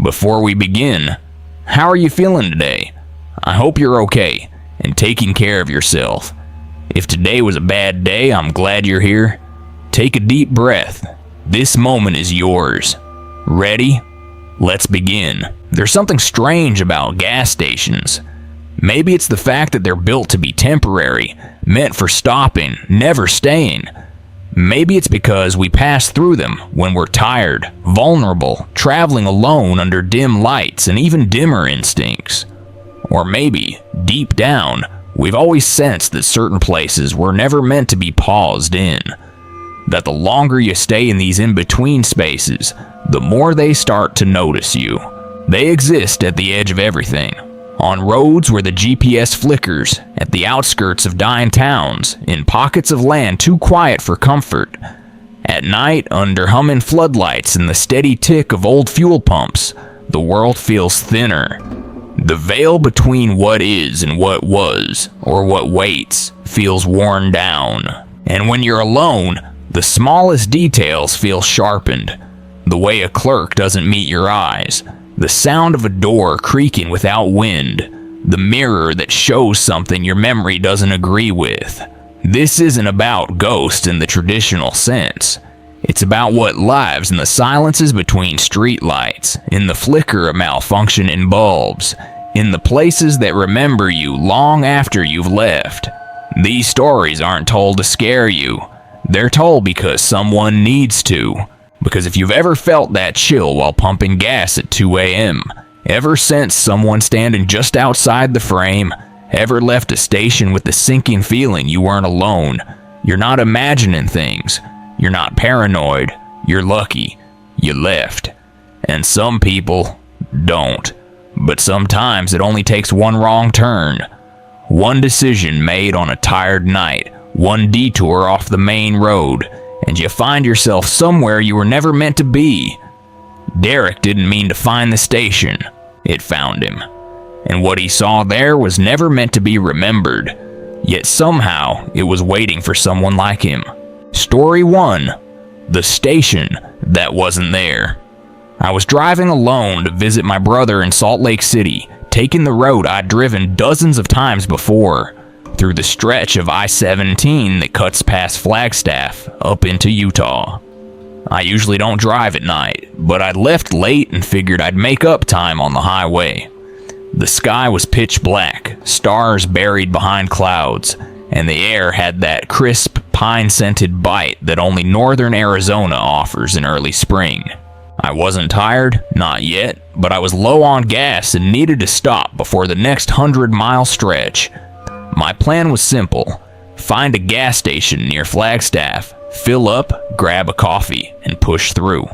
Before we begin, how are you feeling today? I hope you're okay and taking care of yourself. If today was a bad day, I'm glad you're here. Take a deep breath. This moment is yours. Ready? Let's begin. There's something strange about gas stations. Maybe it's the fact that they're built to be temporary, meant for stopping, never staying. Maybe it's because we pass through them when we're tired, vulnerable, traveling alone under dim lights and even dimmer instincts. Or maybe, deep down, we've always sensed that certain places were never meant to be paused in. That the longer you stay in these in-between spaces, the more they start to notice you. They exist at the edge of everything. On roads where the GPS flickers, at the outskirts of dying towns, in pockets of land too quiet for comfort. At night, under humming floodlights and the steady tick of old fuel pumps, the world feels thinner. The veil between what is and what was, or what waits, feels worn down. And when you're alone, the smallest details feel sharpened. The way a clerk doesn't meet your eyes, the sound of a door creaking without wind, the mirror that shows something your memory doesn't agree with. This isn't about ghosts in the traditional sense. It's about what lives in the silences between streetlights, in the flicker of malfunctioning bulbs, in the places that remember you long after you've left. These stories aren't told to scare you. They're told because someone needs to. Because if you've ever felt that chill while pumping gas at 2 a.m., ever sensed someone standing just outside the frame, ever left a station with the sinking feeling you weren't alone, you're not imagining things. You're not paranoid. You're lucky. You left. And some people don't. But sometimes it only takes one wrong turn. One decision made on a tired night. One detour off the main road. And you find yourself somewhere you were never meant to be. Derek didn't mean to find the station. It found him. And what he saw there was never meant to be remembered. Yet somehow, it was waiting for someone like him. Story 1. The station that wasn't there. I was driving alone to visit my brother in Salt Lake City, taking the road I'd driven dozens of times before, through the stretch of I-17 that cuts past Flagstaff up into Utah. I usually don't drive at night, but I'd left late and figured I'd make up time on the highway. The sky was pitch black, stars buried behind clouds, and the air had that crisp, pine-scented bite that only northern Arizona offers in early spring. I wasn't tired, not yet, but I was low on gas and needed to stop before the next 100-mile stretch. My plan was simple. Find a gas station near Flagstaff, fill up, grab a coffee, and push through.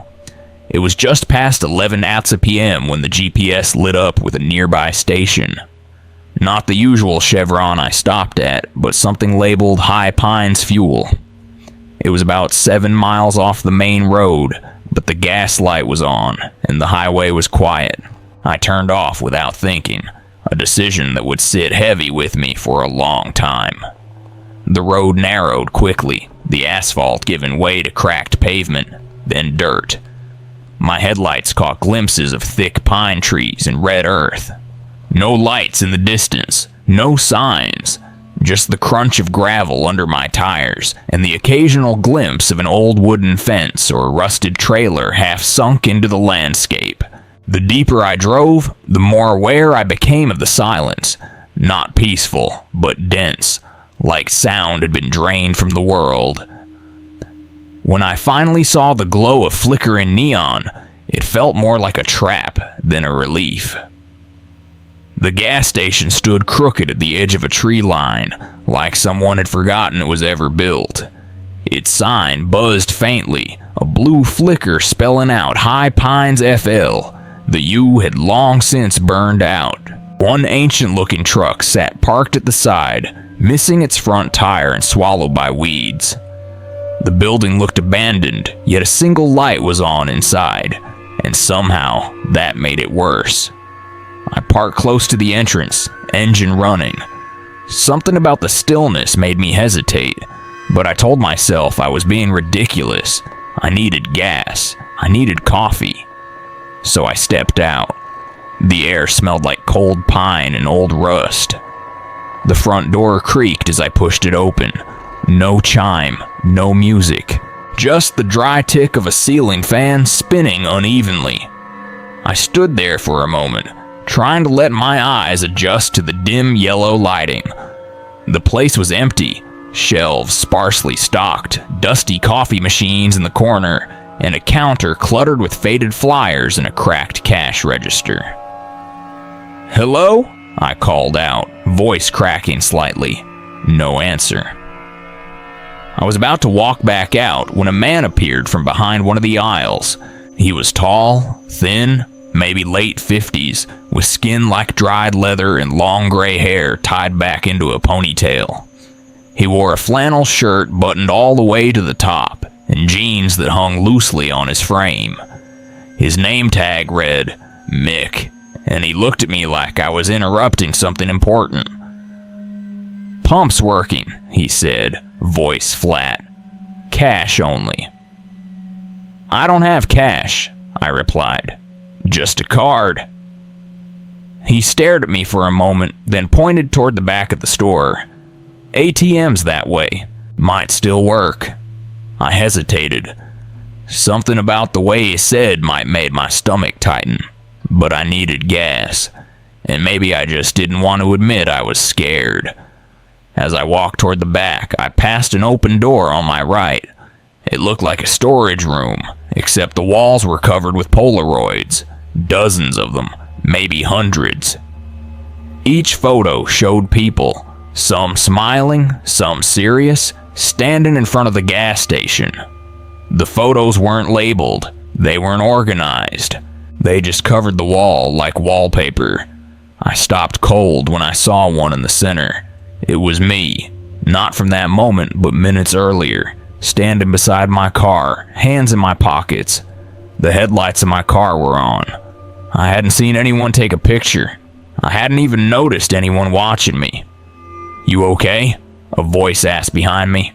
It was just past 11 p.m. when the GPS lit up with a nearby station. Not the usual Chevron I stopped at, but something labeled High Pines Fuel. It was about 7 miles off the main road, but the gas light was on, and the highway was quiet. I turned off without thinking, a decision that would sit heavy with me for a long time. The road narrowed quickly, the asphalt giving way to cracked pavement, then dirt. My headlights caught glimpses of thick pine trees and red earth. No lights in the distance, no signs, just the crunch of gravel under my tires and the occasional glimpse of an old wooden fence or rusted trailer half sunk into the landscape. The deeper I drove, the more aware I became of the silence. Not peaceful, but dense, like sound had been drained from the world. When I finally saw the glow of flickering neon, it felt more like a trap than a relief. The gas station stood crooked at the edge of a tree line, like someone had forgotten it was ever built. Its sign buzzed faintly, a blue flicker spelling out High Pines FL. The U had long since burned out. One ancient-looking truck sat parked at the side, missing its front tire and swallowed by weeds. The building looked abandoned, yet a single light was on inside, and somehow that made it worse. I parked close to the entrance, engine running. Something about the stillness made me hesitate, but I told myself I was being ridiculous. I needed gas. I needed coffee. so I stepped out. The air smelled like cold pine and old rust. The front door creaked as I pushed it open. No chime, no music, just the dry tick of a ceiling fan spinning unevenly. I stood there for a moment, trying to let my eyes adjust to the dim yellow lighting. The place was empty, shelves sparsely stocked, dusty coffee machines in the corner, and a counter cluttered with faded flyers and a cracked cash register. "Hello?" I called out, voice cracking slightly. No answer. I was about to walk back out when a man appeared from behind one of the aisles. He was tall, thin, maybe late 50s, with skin like dried leather and long gray hair tied back into a ponytail. He wore a flannel shirt buttoned all the way to the top, and jeans that hung loosely on his frame. His name tag read, Mick, and he looked at me like I was interrupting something important. "Pump's working," he said, voice flat. "Cash only." "I don't have cash," I replied. "Just a card." He stared at me for a moment, then pointed toward the back of the store. "ATM's that way. Might still work." I hesitated. Something about the way he said might made my stomach tighten, but I needed gas, and maybe I just didn't want to admit I was scared. As I walked toward the back, I passed an open door on my right. It looked like a storage room, except the walls were covered with Polaroids. Dozens of them, maybe hundreds. Each photo showed people, some smiling, some serious, standing in front of the gas station. The photos weren't labeled, they weren't organized. They just covered the wall like wallpaper. I stopped cold when I saw one in the center. It was me, not from that moment, but minutes earlier, standing beside my car, hands in my pockets. The headlights of my car were on. I hadn't seen anyone take a picture. I hadn't even noticed anyone watching me. "You okay?" a voice asked behind me.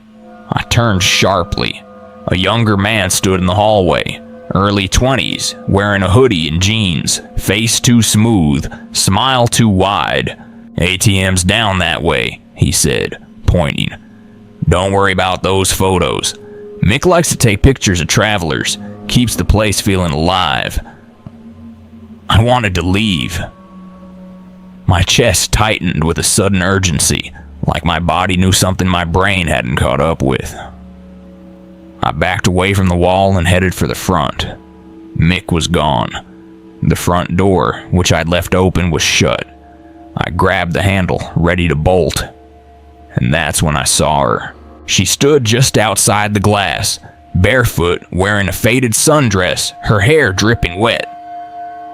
I turned sharply. A younger man stood in the hallway, early 20s, wearing a hoodie and jeans, face too smooth, smile too wide. "ATM's down that way," he said, pointing. "Don't worry about those photos. Mick likes to take pictures of travelers, keeps the place feeling alive." I wanted to leave. My chest tightened with a sudden urgency, like my body knew something my brain hadn't caught up with. I backed away from the wall and headed for the front. Mick was gone. The front door, which I'd left open, was shut. I grabbed the handle, ready to bolt. And that's when I saw her. She stood just outside the glass, barefoot, wearing a faded sundress, her hair dripping wet.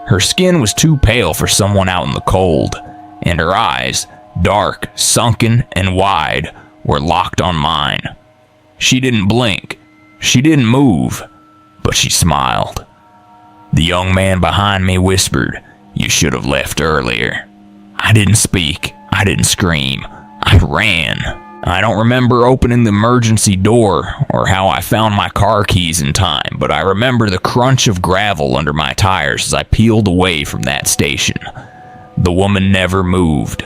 Her skin was too pale for someone out in the cold, and her eyes, dark, sunken, and wide, were locked on mine. She didn't blink. She didn't move, but she smiled. The young man behind me whispered, "You should have left earlier." I didn't speak. I didn't scream. I ran. I don't remember opening the emergency door or how I found my car keys in time, but I remember the crunch of gravel under my tires as I peeled away from that station. The woman never moved.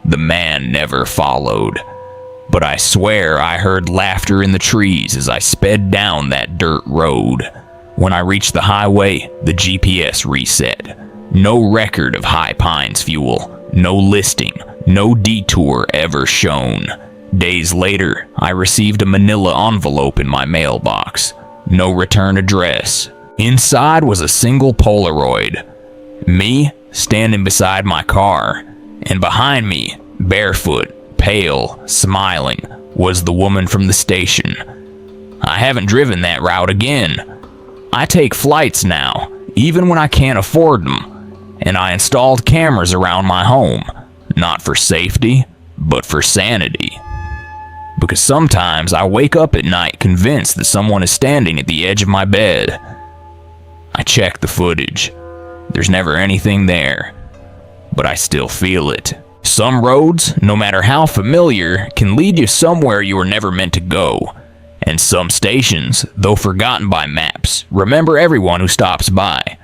The man never followed. But I swear I heard laughter in the trees as I sped down that dirt road. When I reached the highway, the GPS reset. No record of High Pines fuel. No listing. No detour ever shown. Days later, I received a manila envelope in my mailbox. No return address. Inside was a single Polaroid. Me, standing beside my car. And behind me, barefoot, pale, smiling, was the woman from the station. I haven't driven that route again. I take flights now, even when I can't afford them. And I installed cameras around my home, not for safety, but for sanity. Because sometimes I wake up at night convinced that someone is standing at the edge of my bed. I check the footage. There's never anything there, but I still feel it. Some roads, no matter how familiar, can lead you somewhere you were never meant to go. And some stations, though forgotten by maps, remember everyone who stops by.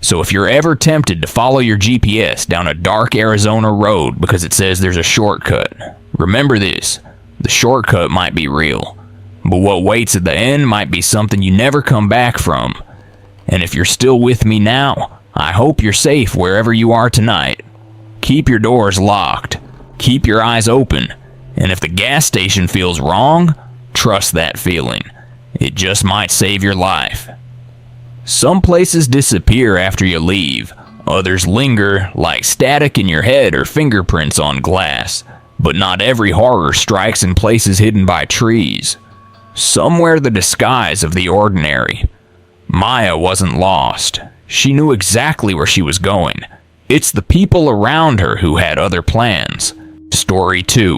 So if you're ever tempted to follow your GPS down a dark Arizona road because it says there's a shortcut, remember this: the shortcut might be real, but what waits at the end might be something you never come back from. And if you're still with me now, I hope you're safe wherever you are tonight. Keep your doors locked, keep your eyes open, and if the gas station feels wrong, trust that feeling. It just might save your life. Some places disappear after you leave, others linger like static in your head or fingerprints on glass, but not every horror strikes in places hidden by trees. Some wear the disguise of the ordinary. Maya wasn't lost. She knew exactly where she was going. It's the people around her who had other plans. Story 2.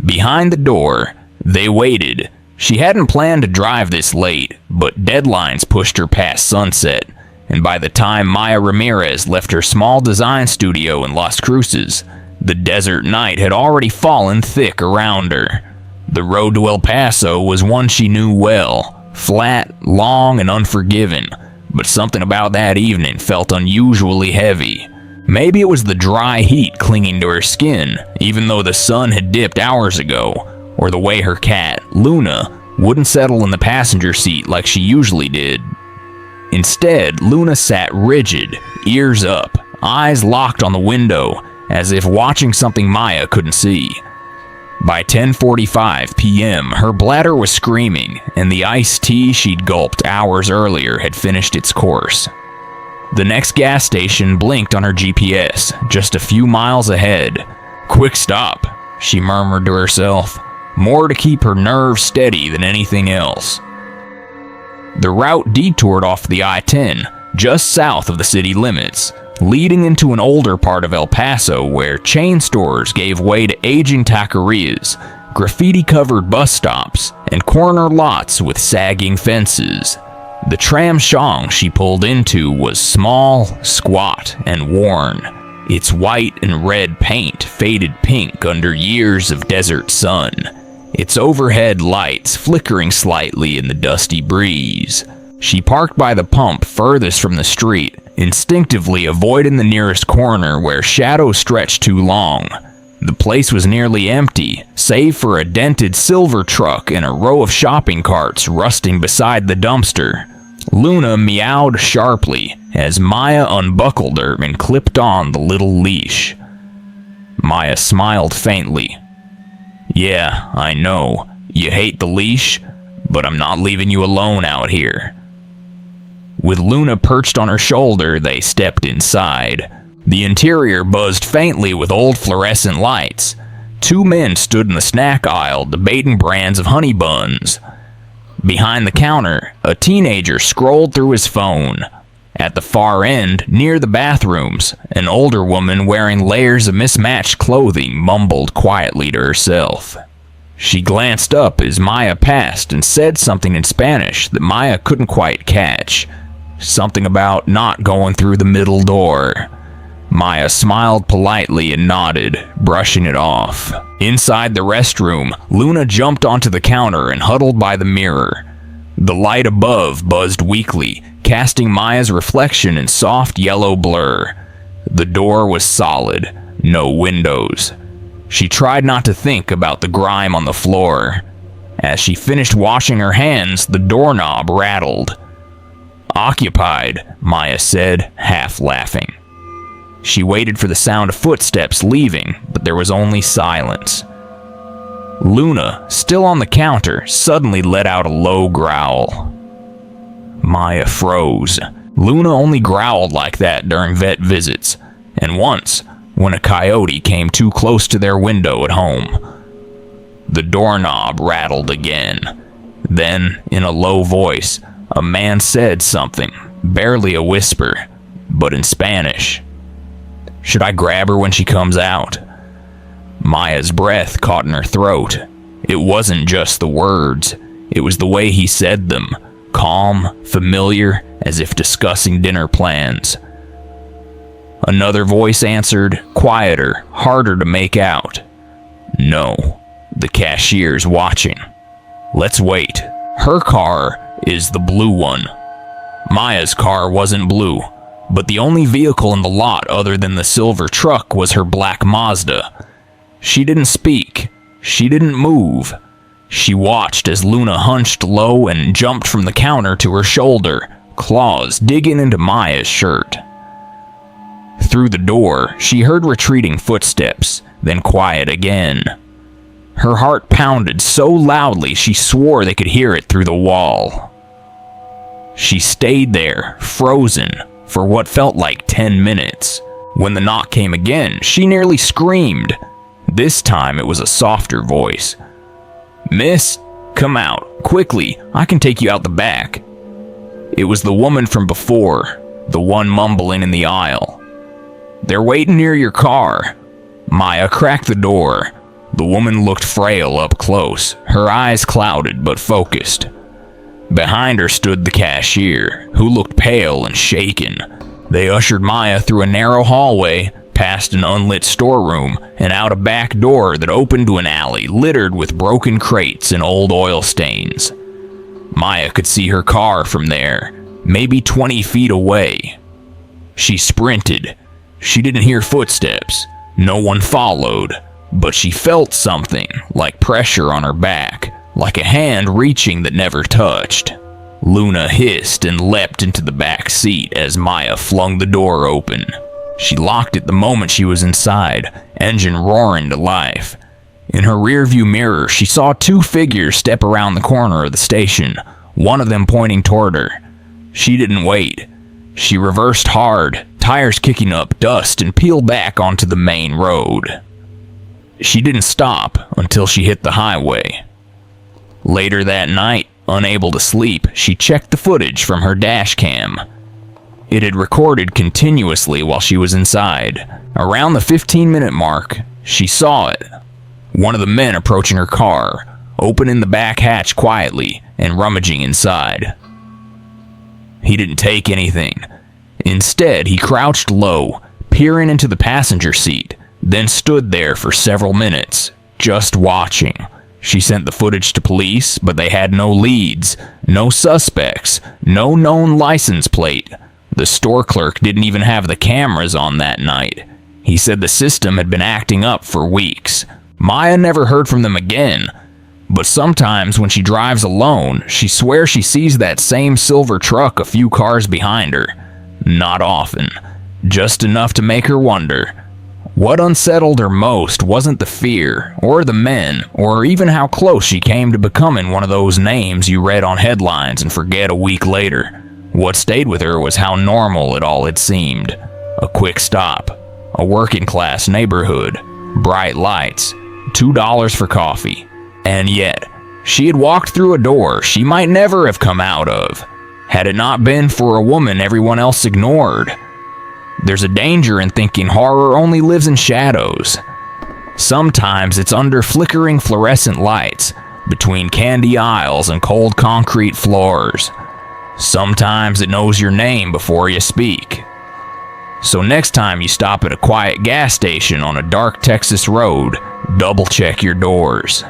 Behind the door, they waited. She hadn't planned to drive this late, but deadlines pushed her past sunset, and by the time Maya Ramirez left her small design studio in Las Cruces, the desert night had already fallen thick around her. The road to El Paso was one she knew well, flat, long, and unforgiving, but something about that evening felt unusually heavy. Maybe it was the dry heat clinging to her skin, even though the sun had dipped hours ago, or the way her cat, Luna, wouldn't settle in the passenger seat like she usually did. Instead, Luna sat rigid, ears up, eyes locked on the window, as if watching something Maya couldn't see. By 10:45 p.m., her bladder was screaming, and the iced tea she'd gulped hours earlier had finished its course. The next gas station blinked on her GPS, just a few miles ahead. "Quick stop," she murmured to herself, more to keep her nerves steady than anything else. The route detoured off the I-10, just south of the city limits, leading into an older part of El Paso where chain stores gave way to aging taquerias, graffiti-covered bus stops, and corner lots with sagging fences. The tram shong she pulled into was small, squat, and worn, its white and red paint faded pink under years of desert sun, its overhead lights flickering slightly in the dusty breeze. She parked by the pump furthest from the street, instinctively avoiding the nearest corner where shadows stretched too long. The place was nearly empty, save for a dented silver truck and a row of shopping carts rusting beside the dumpster. Luna meowed sharply as Maya unbuckled her and clipped on the little leash. Maya smiled faintly. "Yeah, I know. You hate the leash, but I'm not leaving you alone out here." With Luna perched on her shoulder, they stepped inside. The interior buzzed faintly with old fluorescent lights. Two men stood in the snack aisle debating brands of honey buns. Behind the counter, a teenager scrolled through his phone. At the far end, near the bathrooms, an older woman wearing layers of mismatched clothing mumbled quietly to herself. She glanced up as Maya passed and said something in Spanish that Maya couldn't quite catch. Something about not going through the middle door. Maya smiled politely and nodded, brushing it off. Inside the restroom, Luna jumped onto the counter and huddled by the mirror. The light above buzzed weakly, casting Maya's reflection in soft yellow blur. The door was solid, no windows. She tried not to think about the grime on the floor. As she finished washing her hands, the doorknob rattled. "Occupied," Maya said, half laughing. She waited for the sound of footsteps leaving, but there was only silence. Luna, still on the counter, suddenly let out a low growl. Maya froze. Luna only growled like that during vet visits, and once, when a coyote came too close to their window at home. The doorknob rattled again. Then, in a low voice, a man said something, barely a whisper, but in Spanish. "Should I grab her when she comes out?" Maya's breath caught in her throat. It wasn't just the words, it was the way he said them, calm, familiar, as if discussing dinner plans. Another voice answered, quieter, harder to make out. "No, the cashier's watching. Let's wait. Her car is the blue one." Maya's car wasn't blue. but the only vehicle in the lot other than the silver truck was her black Mazda. She didn't speak. She didn't move. She watched as Luna hunched low and jumped from the counter to her shoulder, claws digging into Maya's shirt. Through the door, she heard retreating footsteps, then quiet again. Her heart pounded so loudly she swore they could hear it through the wall. She stayed there, frozen, for what felt like 10 minutes. When the knock came again, she nearly screamed. This time it was a softer voice. "Miss, come out, quickly, I can take you out the back." It was the woman from before, the one mumbling in the aisle. "They're waiting near your car." Maya cracked the door. The woman looked frail up close, her eyes clouded but focused. Behind her stood the cashier, who looked pale and shaken. They ushered Maya through a narrow hallway, past an unlit storeroom, and out a back door that opened to an alley littered with broken crates and old oil stains. Maya could see her car from there, maybe 20 feet away. She sprinted. She didn't hear footsteps. No one followed, but she felt something, like pressure on her back, like a hand reaching that never touched. Luna hissed and leapt into the back seat as Maya flung the door open. She locked it the moment she was inside, engine roaring to life. In her rearview mirror, she saw two figures step around the corner of the station, one of them pointing toward her. She didn't wait. She reversed hard, tires kicking up dust, and peeled back onto the main road. She didn't stop until she hit the highway. Later that night, unable to sleep, she checked the footage from her dash cam. It had recorded continuously while she was inside. Around the 15-minute mark, she saw it. One of the men approaching her car, opening the back hatch quietly and rummaging inside. He didn't take anything. Instead, he crouched low, peering into the passenger seat, then stood there for several minutes, just watching. She sent the footage to police, but they had no leads, no suspects, no known license plate. The store clerk didn't even have the cameras on that night. He said the system had been acting up for weeks. Maya never heard from them again, but sometimes when she drives alone, she swears she sees that same silver truck a few cars behind her. Not often, just enough to make her wonder. What unsettled her most wasn't the fear, or the men, or even how close she came to becoming one of those names you read on headlines and forget a week later. What stayed with her was how normal it all had seemed. A quick stop, a working-class neighborhood, bright lights, $2 for coffee. And yet, she had walked through a door she might never have come out of, had it not been for a woman everyone else ignored. There's a danger in thinking horror only lives in shadows. Sometimes it's under flickering fluorescent lights, between candy aisles and cold concrete floors. Sometimes it knows your name before you speak. So next time you stop at a quiet gas station on a dark Texas road, double check your doors.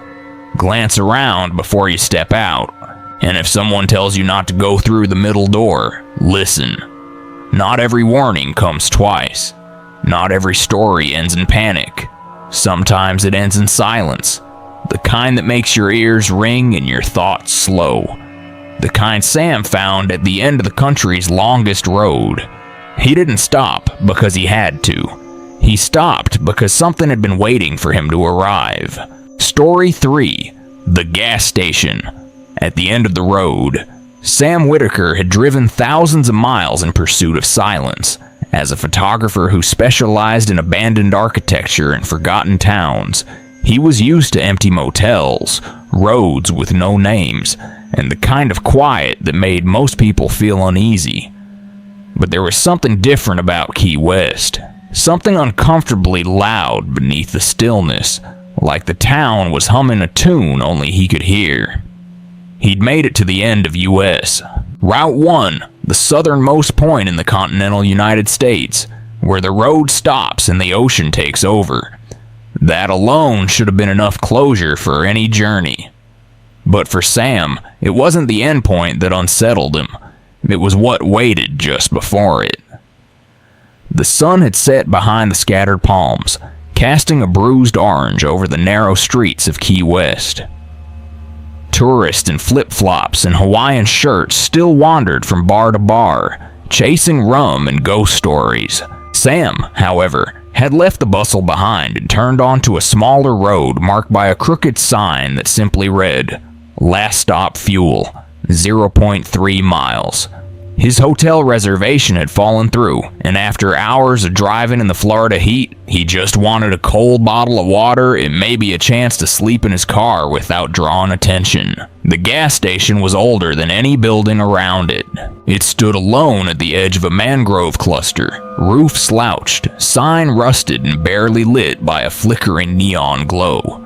Glance around before you step out. And if someone tells you not to go through the middle door, listen. Not every warning comes twice. Not every story ends in panic. Sometimes it ends in silence. The kind that makes your ears ring and your thoughts slow. The kind Sam found at the end of the country's longest road. He didn't stop because he had to. He stopped because something had been waiting for him to arrive. Story 3. The Gas Station. At the end of the road, Sam Whitaker had driven thousands of miles in pursuit of silence. As a photographer who specialized in abandoned architecture and forgotten towns, he was used to empty motels, roads with no names, and the kind of quiet that made most people feel uneasy. But there was something different about Key West, something uncomfortably loud beneath the stillness, like the town was humming a tune only he could hear. He'd made it to the end of U.S. Route 1, the southernmost point in the continental United States, where the road stops and the ocean takes over. That alone should have been enough closure for any journey. But for Sam, it wasn't the end point that unsettled him. It was what waited just before it. The sun had set behind the scattered palms, casting a bruised orange over the narrow streets of Key West. Tourists in flip-flops and Hawaiian shirts still wandered from bar to bar, chasing rum and ghost stories. Sam, however, had left the bustle behind and turned onto a smaller road marked by a crooked sign that simply read, "Last Stop Fuel, 0.3 miles." His hotel reservation had fallen through, and after hours of driving in the Florida heat, he just wanted a cold bottle of water and maybe a chance to sleep in his car without drawing attention. The gas station was older than any building around it. It stood alone at the edge of a mangrove cluster, roof slouched, sign rusted and barely lit by a flickering neon glow.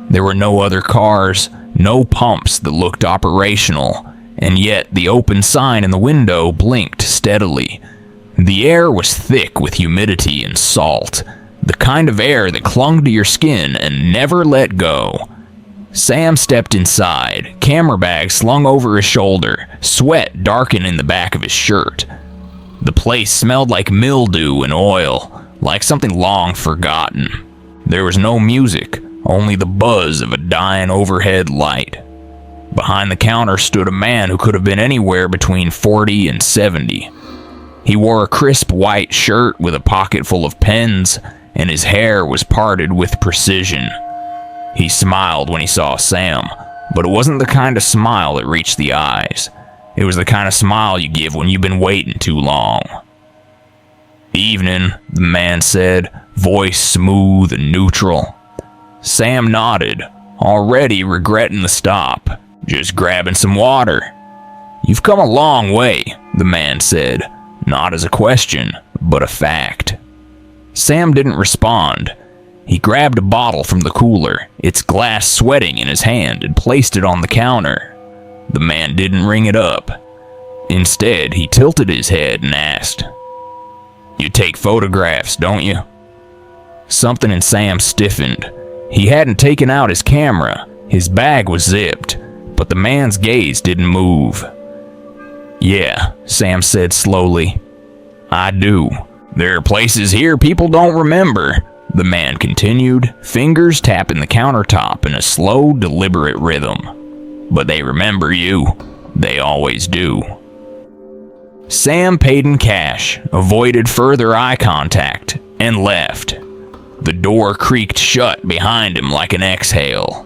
There were no other cars, no pumps that looked operational, and yet the open sign in the window blinked steadily. The air was thick with humidity and salt, the kind of air that clung to your skin and never let go. Sam stepped inside, camera bag slung over his shoulder, sweat darkening the back of his shirt. The place smelled like mildew and oil, like something long forgotten. There was no music, only the buzz of a dying overhead light. Behind the counter stood a man who could have been anywhere between 40 and 70. He wore a crisp white shirt with a pocket full of pens, and his hair was parted with precision. He smiled when he saw Sam, but it wasn't the kind of smile that reached the eyes. It was the kind of smile you give when you've been waiting too long. "Evening," the man said, voice smooth and neutral. Sam nodded, already regretting the stop. "Just grabbing some water." "You've come a long way," the man said, not as a question, but a fact. Sam didn't respond. He grabbed a bottle from the cooler, its glass sweating in his hand, and placed it on the counter. The man didn't ring it up. Instead, he tilted his head and asked, "You take photographs, don't you?" Something in Sam stiffened. He hadn't taken out his camera. His bag was zipped, but the man's gaze didn't move. "Yeah," Sam said slowly. "I do. There are places here people don't remember," the man continued, fingers tapping the countertop in a slow, deliberate rhythm. "But they remember you. They always do." Sam paid in cash, avoided further eye contact, and left. The door creaked shut behind him like an exhale.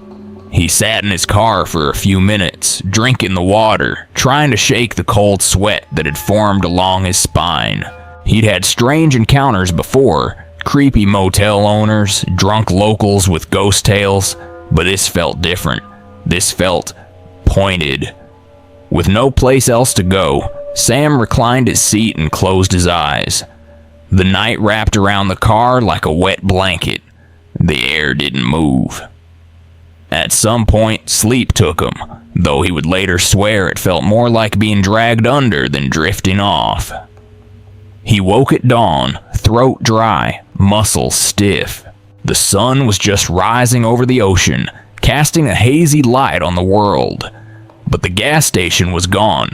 He sat in his car for a few minutes, drinking the water, trying to shake the cold sweat that had formed along his spine. He'd had strange encounters before, creepy motel owners, drunk locals with ghost tales, but this felt different. This felt pointed. With no place else to go, Sam reclined his seat and closed his eyes. The night wrapped around the car like a wet blanket. The air didn't move. At some point, sleep took him, though he would later swear it felt more like being dragged under than drifting off. He woke at dawn, throat dry, muscles stiff. The sun was just rising over the ocean, casting a hazy light on the world. But the gas station was gone.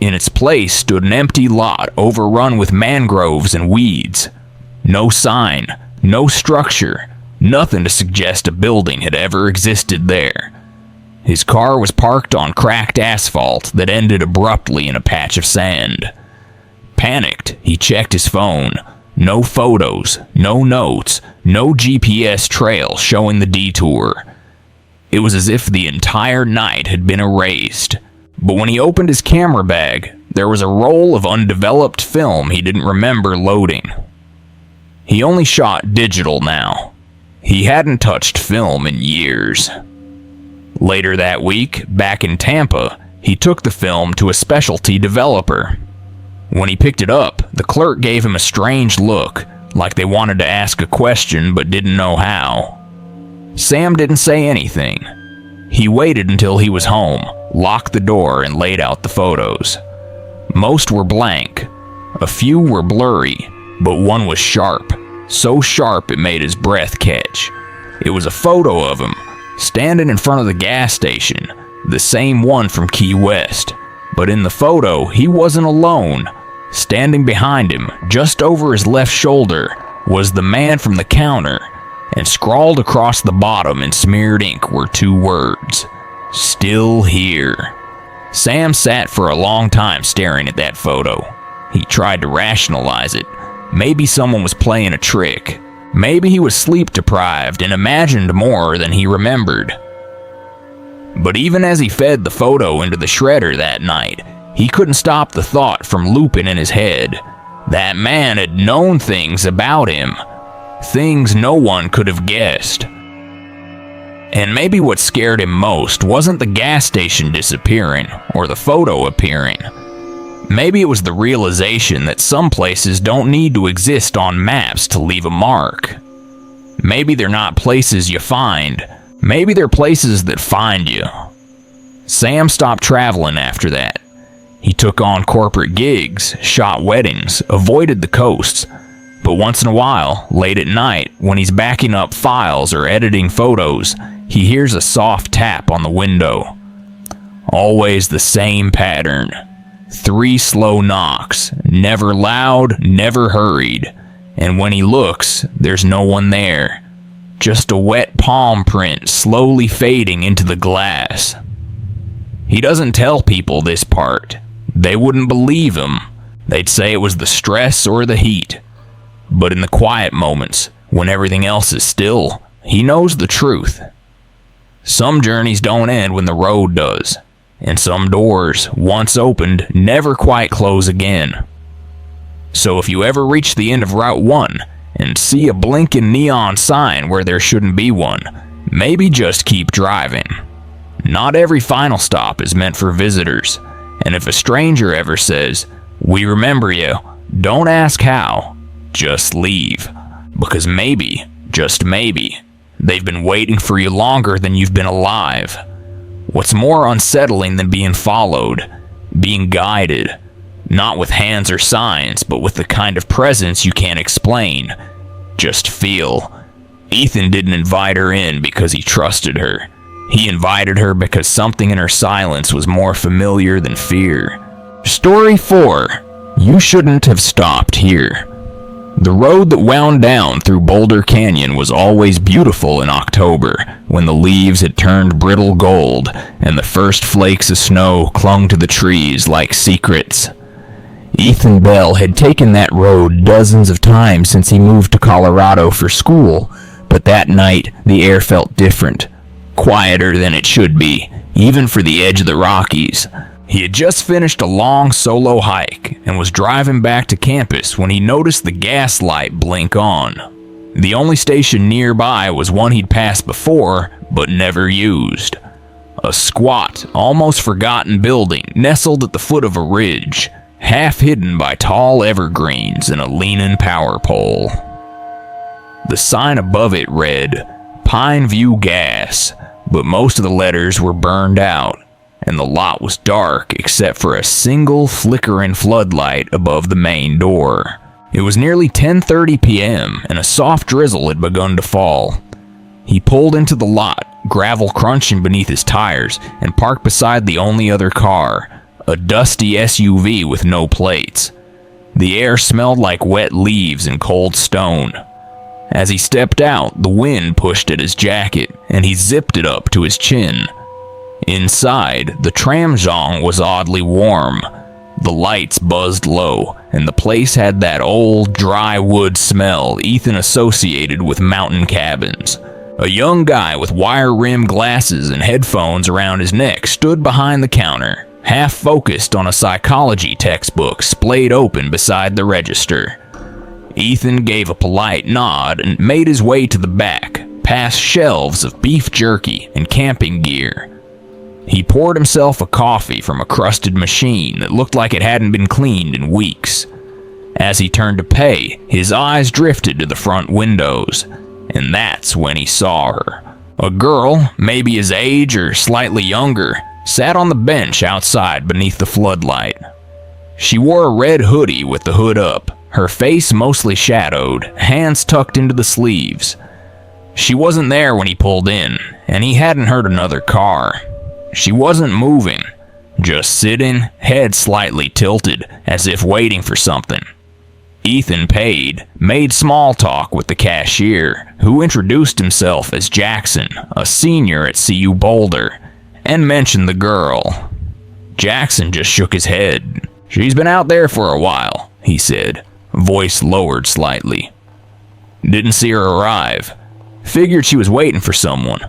In its place stood an empty lot overrun with mangroves and weeds. No sign, no structure, nothing to suggest a building had ever existed there. His car was parked on cracked asphalt that ended abruptly in a patch of sand. Panicked, he checked his phone. No photos, no notes, no GPS trail showing the detour. It was as if the entire night had been erased. But when he opened his camera bag, there was a roll of undeveloped film he didn't remember loading. He only shot digital now. He hadn't touched film in years. Later that week, back in Tampa, he took the film to a specialty developer. When he picked it up, the clerk gave him a strange look, like they wanted to ask a question but didn't know how. Sam didn't say anything. He waited until he was home, locked the door, and laid out the photos. Most were blank. A few were blurry, but one was sharp, so sharp it made his breath catch. It was a photo of him, standing in front of the gas station, the same one from Key West. But in the photo, he wasn't alone. Standing behind him, just over his left shoulder, was the man from the counter, and scrawled across the bottom in smeared ink were 2 words, "Still here." Sam sat for a long time staring at that photo. He tried to rationalize it. Maybe someone was playing a trick. Maybe he was sleep deprived and imagined more than he remembered. But even as he fed the photo into the shredder that night, he couldn't stop the thought from looping in his head. That man had known things about him. Things no one could have guessed. And maybe what scared him most wasn't the gas station disappearing or the photo appearing. Maybe it was the realization that some places don't need to exist on maps to leave a mark. Maybe they're not places you find. Maybe they're places that find you. Sam stopped traveling after that. He took on corporate gigs, shot weddings, avoided the coasts. But once in a while, late at night, when he's backing up files or editing photos, he hears a soft tap on the window. Always the same pattern. 3 slow knocks, never loud, never hurried. And when he looks, there's no one there. Just a wet palm print slowly fading into the glass. He doesn't tell people this part. They wouldn't believe him. They'd say it was the stress or the heat. But in the quiet moments, when everything else is still, he knows the truth. Some journeys don't end when the road does, and some doors, once opened, never quite close again. So if you ever reach the end of Route 1 and see a blinking neon sign where there shouldn't be one, maybe just keep driving. Not every final stop is meant for visitors, and if a stranger ever says, "We remember you," don't ask how, just leave. Because maybe, just maybe, they've been waiting for you longer than you've been alive. What's more unsettling than being followed? Being guided. Not with hands or signs, but with the kind of presence you can't explain. Just feel. Ethan didn't invite her in because he trusted her. He invited her because something in her silence was more familiar than fear. Story 4. You shouldn't have stopped here. The road that wound down through Boulder Canyon was always beautiful in October, when the leaves had turned brittle gold and the first flakes of snow clung to the trees like secrets. Ethan Bell had taken that road dozens of times since he moved to Colorado for school, but that night the air felt different, quieter than it should be, even for the edge of the Rockies. He had just finished a long solo hike and was driving back to campus when he noticed the gas light blink on. The only station nearby was one he'd passed before, but never used. A squat, almost forgotten building nestled at the foot of a ridge, half hidden by tall evergreens and a leaning power pole. The sign above it read, "Pine View Gas," but most of the letters were burned out, and the lot was dark except for a single flickering floodlight above the main door. It was nearly 10:30 p.m., and a soft drizzle had begun to fall. He pulled into the lot, gravel crunching beneath his tires, and parked beside the only other car, a dusty SUV with no plates. The air smelled like wet leaves and cold stone. As he stepped out, the wind pushed at his jacket, and he zipped it up to his chin. Inside, the tram zong was oddly warm. The lights buzzed low, and the place had that old, dry wood smell Ethan associated with mountain cabins. A young guy with wire-rimmed glasses and headphones around his neck stood behind the counter, half-focused on a psychology textbook splayed open beside the register. Ethan gave a polite nod and made his way to the back, past shelves of beef jerky and camping gear. He poured himself a coffee from a crusted machine that looked like it hadn't been cleaned in weeks. As he turned to pay, his eyes drifted to the front windows, and that's when he saw her. A girl, maybe his age or slightly younger, sat on the bench outside beneath the floodlight. She wore a red hoodie with the hood up, her face mostly shadowed, hands tucked into the sleeves. She wasn't there when he pulled in, and he hadn't heard another car. She wasn't moving, just sitting, head slightly tilted, as if waiting for something. Ethan paid, made small talk with the cashier, who introduced himself as Jackson, a senior at CU Boulder, and mentioned the girl. Jackson just shook his head. "She's been out there for a while," he said, voice lowered slightly. "Didn't see her arrive. Figured she was waiting for someone."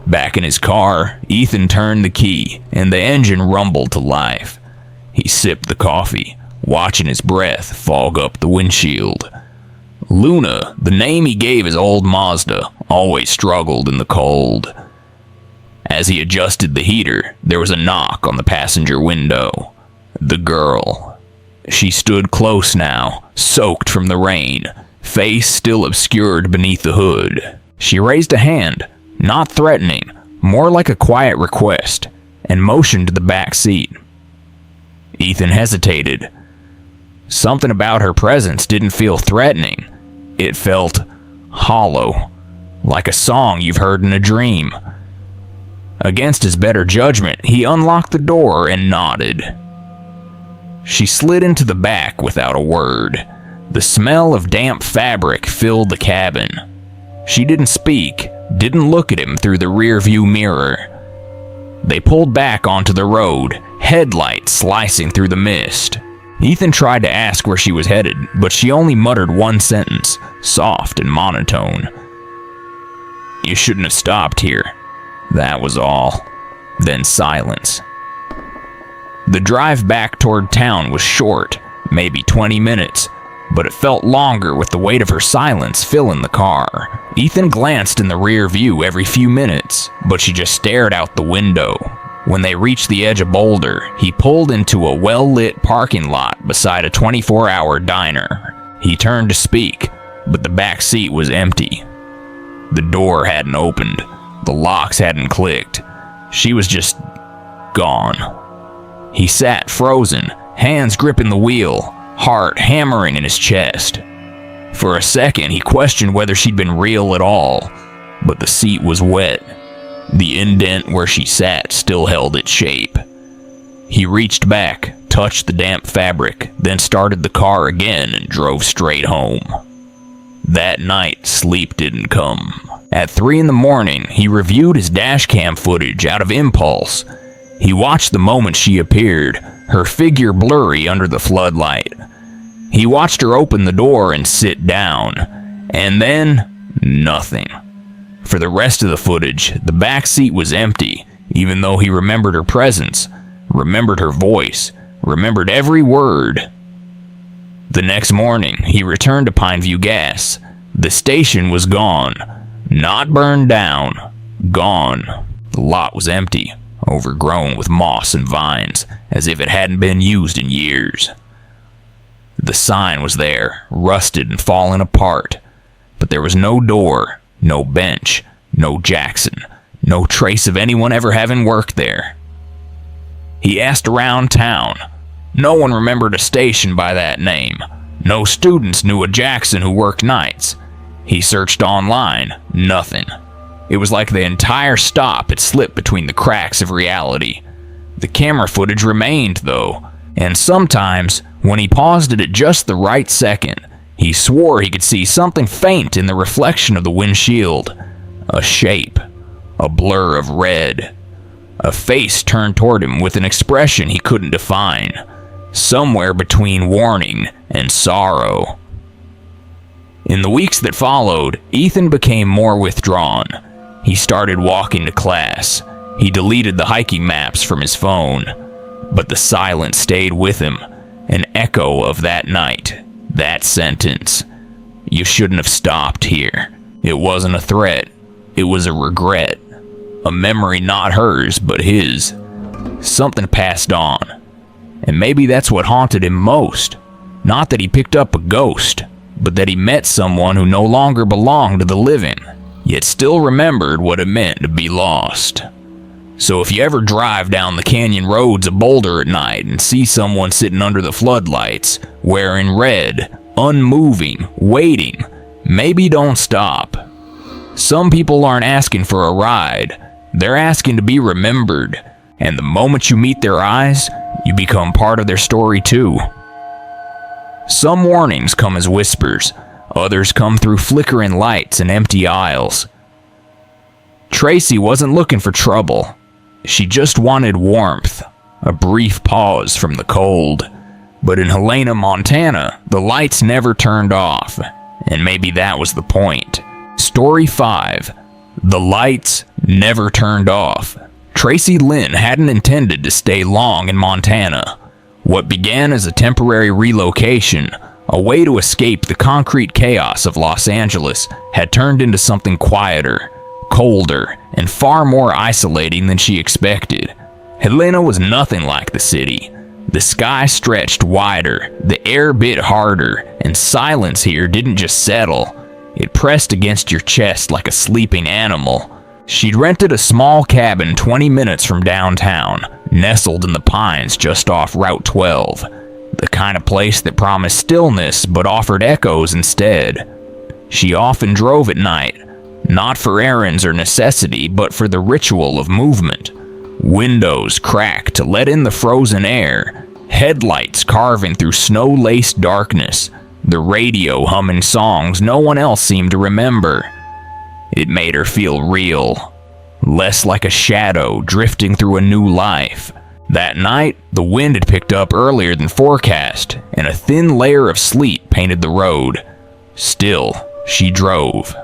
Back in his car, Ethan turned the key, and the engine rumbled to life. He sipped the coffee, watching his breath fog up the windshield. Luna, the name he gave his old Mazda, always struggled in the cold. As he adjusted the heater, there was a knock on the passenger window. The girl. She stood close now, soaked from the rain, face still obscured beneath the hood. She raised a hand, not threatening, more like a quiet request, and motioned to the back seat. Ethan hesitated. Something about her presence didn't feel threatening. It felt hollow, like a song you've heard in a dream. Against his better judgment, he unlocked the door and nodded. She slid into the back without a word. The smell of damp fabric filled the cabin. She didn't speak, didn't look at him through the rear-view mirror. They pulled back onto the road, headlights slicing through the mist. Ethan tried to ask where she was headed, but she only muttered one sentence, soft and monotone. "You shouldn't have stopped here." That was all. Then silence. The drive back toward town was short, maybe 20 minutes, but it felt longer with the weight of her silence filling the car. Ethan glanced in the rear view every few minutes, but she just stared out the window. When they reached the edge of Boulder, he pulled into a well-lit parking lot beside a 24-hour diner. He turned to speak, but the back seat was empty. The door hadn't opened. The locks hadn't clicked. She was just gone. He sat frozen, hands gripping the wheel, heart hammering in his chest. For a second, he questioned whether she'd been real at all, but the seat was wet. The indent where she sat still held its shape. He reached back, touched the damp fabric, then started the car again and drove straight home. That night, sleep didn't come. At 3 in the morning, he reviewed his dashcam footage out of impulse. He watched the moment she appeared, her figure blurry under the floodlight. He watched her open the door and sit down, and then nothing. For the rest of the footage, the back seat was empty, even though he remembered her presence, remembered her voice, remembered every word. The next morning, he returned to Pineview Gas. The station was gone. Not burned down. Gone. The lot was empty, overgrown with moss and vines, as if it hadn't been used in years. The sign was there, rusted and fallen apart, but there was no door, no bench, no Jackson, no trace of anyone ever having worked there. He asked around town. No one remembered a station by that name. No students knew a Jackson who worked nights. He searched online. Nothing. It was like the entire stop had slipped between the cracks of reality. The camera footage remained, though, and sometimes, when he paused it at just the right second, he swore he could see something faint in the reflection of the windshield. A shape. A blur of red. A face turned toward him with an expression he couldn't define. Somewhere between warning and sorrow. In the weeks that followed, Ethan became more withdrawn. He started walking to class. He deleted the hiking maps from his phone. But the silence stayed with him, an echo of that night, that sentence. You shouldn't have stopped here. It wasn't a threat. It was a regret. A memory not hers, but his. Something passed on. And maybe that's what haunted him most. Not that he picked up a ghost, but that he met someone who no longer belonged to the living, yet still remembered what it meant to be lost. So if you ever drive down the canyon roads of Boulder at night and see someone sitting under the floodlights, wearing red, unmoving, waiting, maybe don't stop. Some people aren't asking for a ride. They're asking to be remembered. and the moment you meet their eyes, you become part of their story too. Some warnings come as whispers, others come through flickering lights and empty aisles. Tracy wasn't looking for trouble. She just wanted warmth, a brief pause from the cold. But in Helena, Montana, the lights never turned off, and maybe that was the point. Story 5. The lights never turned off. Tracy Lynn hadn't intended to stay long in Montana. What began as a temporary relocation, a way to escape the concrete chaos of Los Angeles, had turned into something quieter, colder, and far more isolating than she expected. Helena was nothing like the city. The sky stretched wider, the air bit harder, and silence here didn't just settle. It pressed against your chest like a sleeping animal. She'd rented a small cabin 20 minutes from downtown, nestled in the pines just off Route 12. The kind of place that promised stillness but offered echoes instead. She often drove at night, not for errands or necessity, but for the ritual of movement. Windows cracked to let in the frozen air, headlights carving through snow-laced darkness, the radio humming songs no one else seemed to remember. It made her feel real, less like a shadow drifting through a new life. That night, the wind had picked up earlier than forecast, and a thin layer of sleet painted the road. Still, she drove.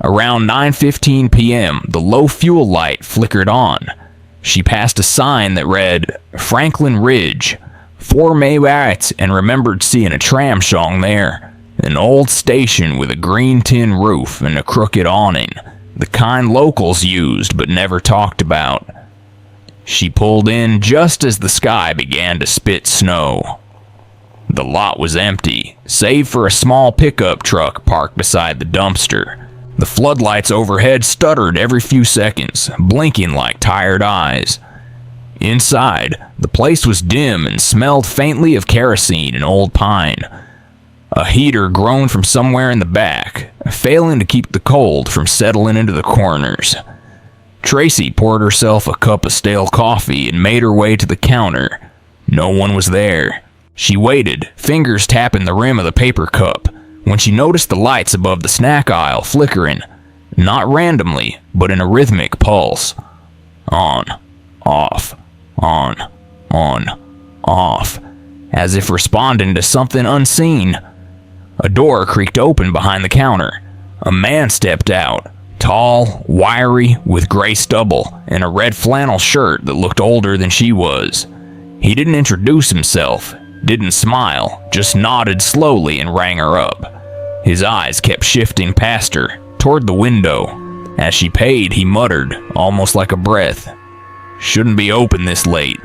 Around 9:15 p.m., the low fuel light flickered on. She passed a sign that read, Franklin Ridge, 4 Maywaits, and remembered seeing a tram showing there. An old station with a green tin roof and a crooked awning, the kind locals used but never talked about. She pulled in just as the sky began to spit snow. The lot was empty, save for a small pickup truck parked beside the dumpster. The floodlights overhead stuttered every few seconds, blinking like tired eyes. Inside, the place was dim and smelled faintly of kerosene and old pine. A heater groaned from somewhere in the back, failing to keep the cold from settling into the corners. Tracy poured herself a cup of stale coffee and made her way to the counter. No one was there. She waited, fingers tapping the rim of the paper cup, when she noticed the lights above the snack aisle flickering, not randomly, but in a rhythmic pulse. On, off, on, off, as if responding to something unseen. A door creaked open behind the counter. A man stepped out, tall, wiry, with gray stubble, and a red flannel shirt that looked older than she was. He didn't introduce himself, didn't smile, just nodded slowly and rang her up. His eyes kept shifting past her, toward the window. As she paid, he muttered, almost like a breath, "Shouldn't be open this late."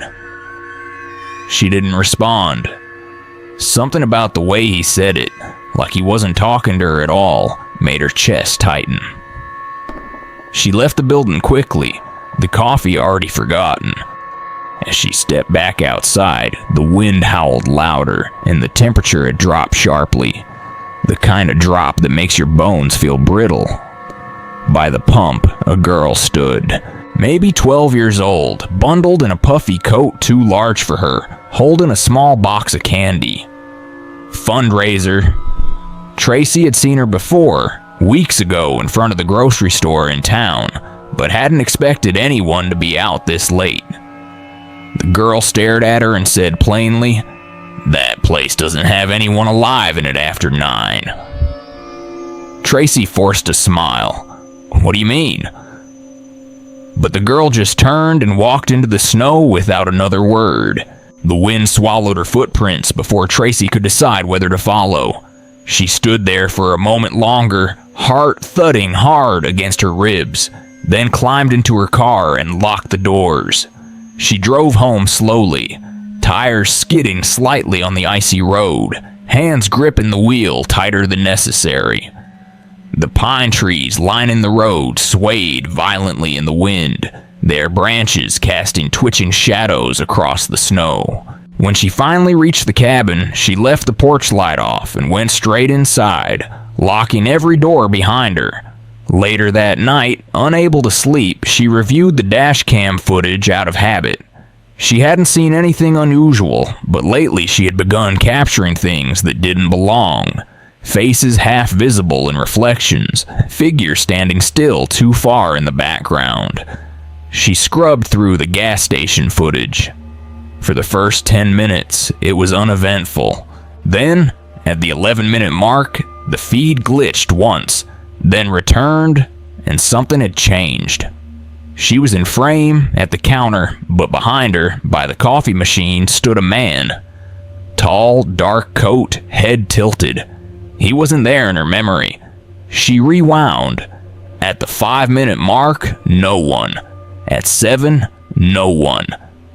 She didn't respond. Something about the way he said it, like he wasn't talking to her at all, made her chest tighten. She left the building quickly, the coffee already forgotten. As she stepped back outside, the wind howled louder, and the temperature had dropped sharply. The kind of drop that makes your bones feel brittle. By the pump, a girl stood, maybe 12 years old, bundled in a puffy coat too large for her, holding a small box of candy. Fundraiser. Tracy had seen her before, weeks ago in front of the grocery store in town, but hadn't expected anyone to be out this late. The girl stared at her and said plainly, "That place doesn't have anyone alive in it after 9. Tracy forced a smile. "What do you mean?" But the girl just turned and walked into the snow without another word. The wind swallowed her footprints before Tracy could decide whether to follow. She stood there for a moment longer, heart thudding hard against her ribs, then climbed into her car and locked the doors. She drove home slowly, tires skidding slightly on the icy road, hands gripping the wheel tighter than necessary. The pine trees lining the road swayed violently in the wind, their branches casting twitching shadows across the snow. When she finally reached the cabin, she left the porch light off and went straight inside, locking every door behind her. Later that night, unable to sleep, she reviewed the dash cam footage out of habit. She hadn't seen anything unusual, but lately she had begun capturing things that didn't belong. Faces half visible in reflections, figures standing still too far in the background. She scrubbed through the gas station footage. For the first 10 minutes, it was uneventful. Then, at the 11-minute mark, the feed glitched once, then returned, and something had changed. She was in frame at the counter, but behind her, by the coffee machine, stood a man. Tall, dark coat, head tilted. He wasn't there in her memory. She rewound. At the 5-minute mark, no one. At 7, no one.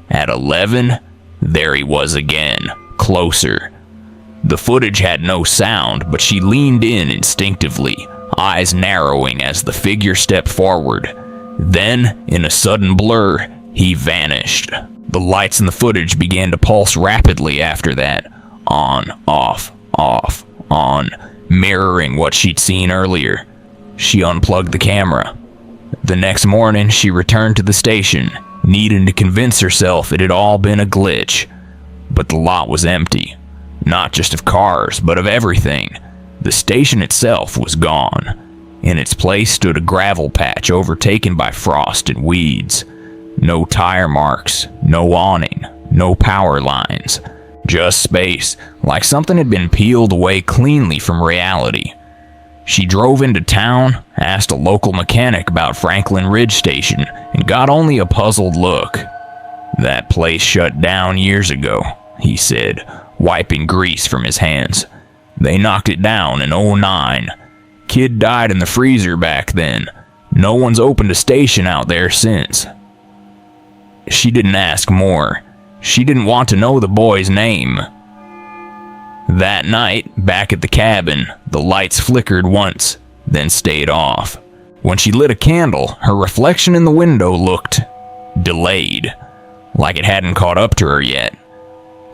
At 11, there he was again, closer. The footage had no sound, but she leaned in instinctively, eyes narrowing as the figure stepped forward. Then, in a sudden blur, he vanished. The lights in the footage began to pulse rapidly after that. On, off, on, mirroring what she'd seen earlier. She unplugged the camera. The next morning, she returned to the station, needing to convince herself it had all been a glitch. But the lot was empty. Not just of cars, but of everything. The station itself was gone. In its place stood a gravel patch overtaken by frost and weeds. No tire marks, no awning, no power lines. Just space, like something had been peeled away cleanly from reality. She drove into town, asked a local mechanic about Franklin Ridge Station, and got only a puzzled look. "That place shut down years ago," he said, wiping grease from his hands. "They knocked it down in '09. Kid died in the freezer back then. No one's opened a station out there since." She didn't ask more. She didn't want to know the boy's name. That night, back at the cabin, the lights flickered once, then stayed off. When she lit a candle, her reflection in the window looked delayed, like it hadn't caught up to her yet.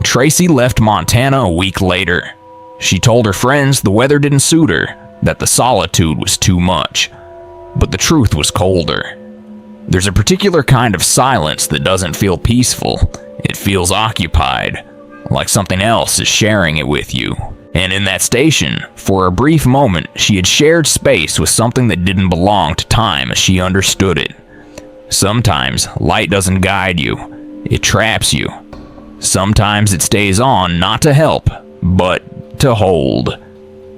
Tracy left Montana a week later. She told her friends the weather didn't suit her, that the solitude was too much. But the truth was colder. There's a particular kind of silence that doesn't feel peaceful. It feels occupied, like something else is sharing it with you. And in that station, for a brief moment, she had shared space with something that didn't belong to time as she understood it. Sometimes light doesn't guide you, it traps you. Sometimes it stays on not to help, but to hold.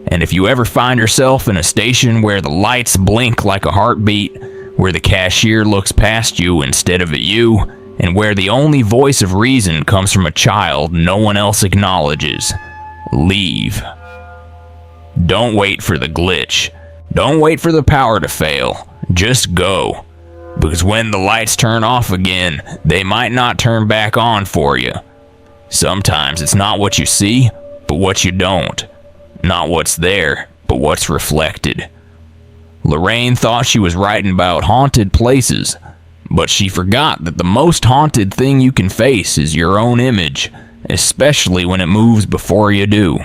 And if you ever find yourself in a station where the lights blink like a heartbeat, where the cashier looks past you instead of at you, and where the only voice of reason comes from a child no one else acknowledges, leave. Don't wait for the glitch. Don't wait for the power to fail. Just go. Because when the lights turn off again, they might not turn back on for you. Sometimes it's not what you see, but what you don't. Not what's there, but what's reflected. Lorraine thought she was writing about haunted places, but she forgot that the most haunted thing you can face is your own image, especially when it moves before you do.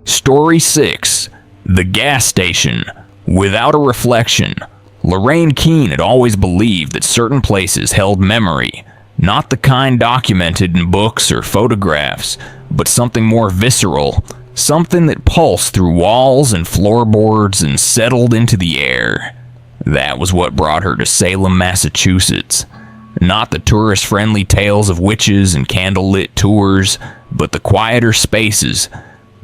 Story 6. The Gas Station. Without a reflection. Lorraine Keene had always believed that certain places held memory, not the kind documented in books or photographs, but something more visceral, something that pulsed through walls and floorboards and settled into the air. That was what brought her to Salem, Massachusetts. Not the tourist-friendly tales of witches and candlelit tours, but the quieter spaces,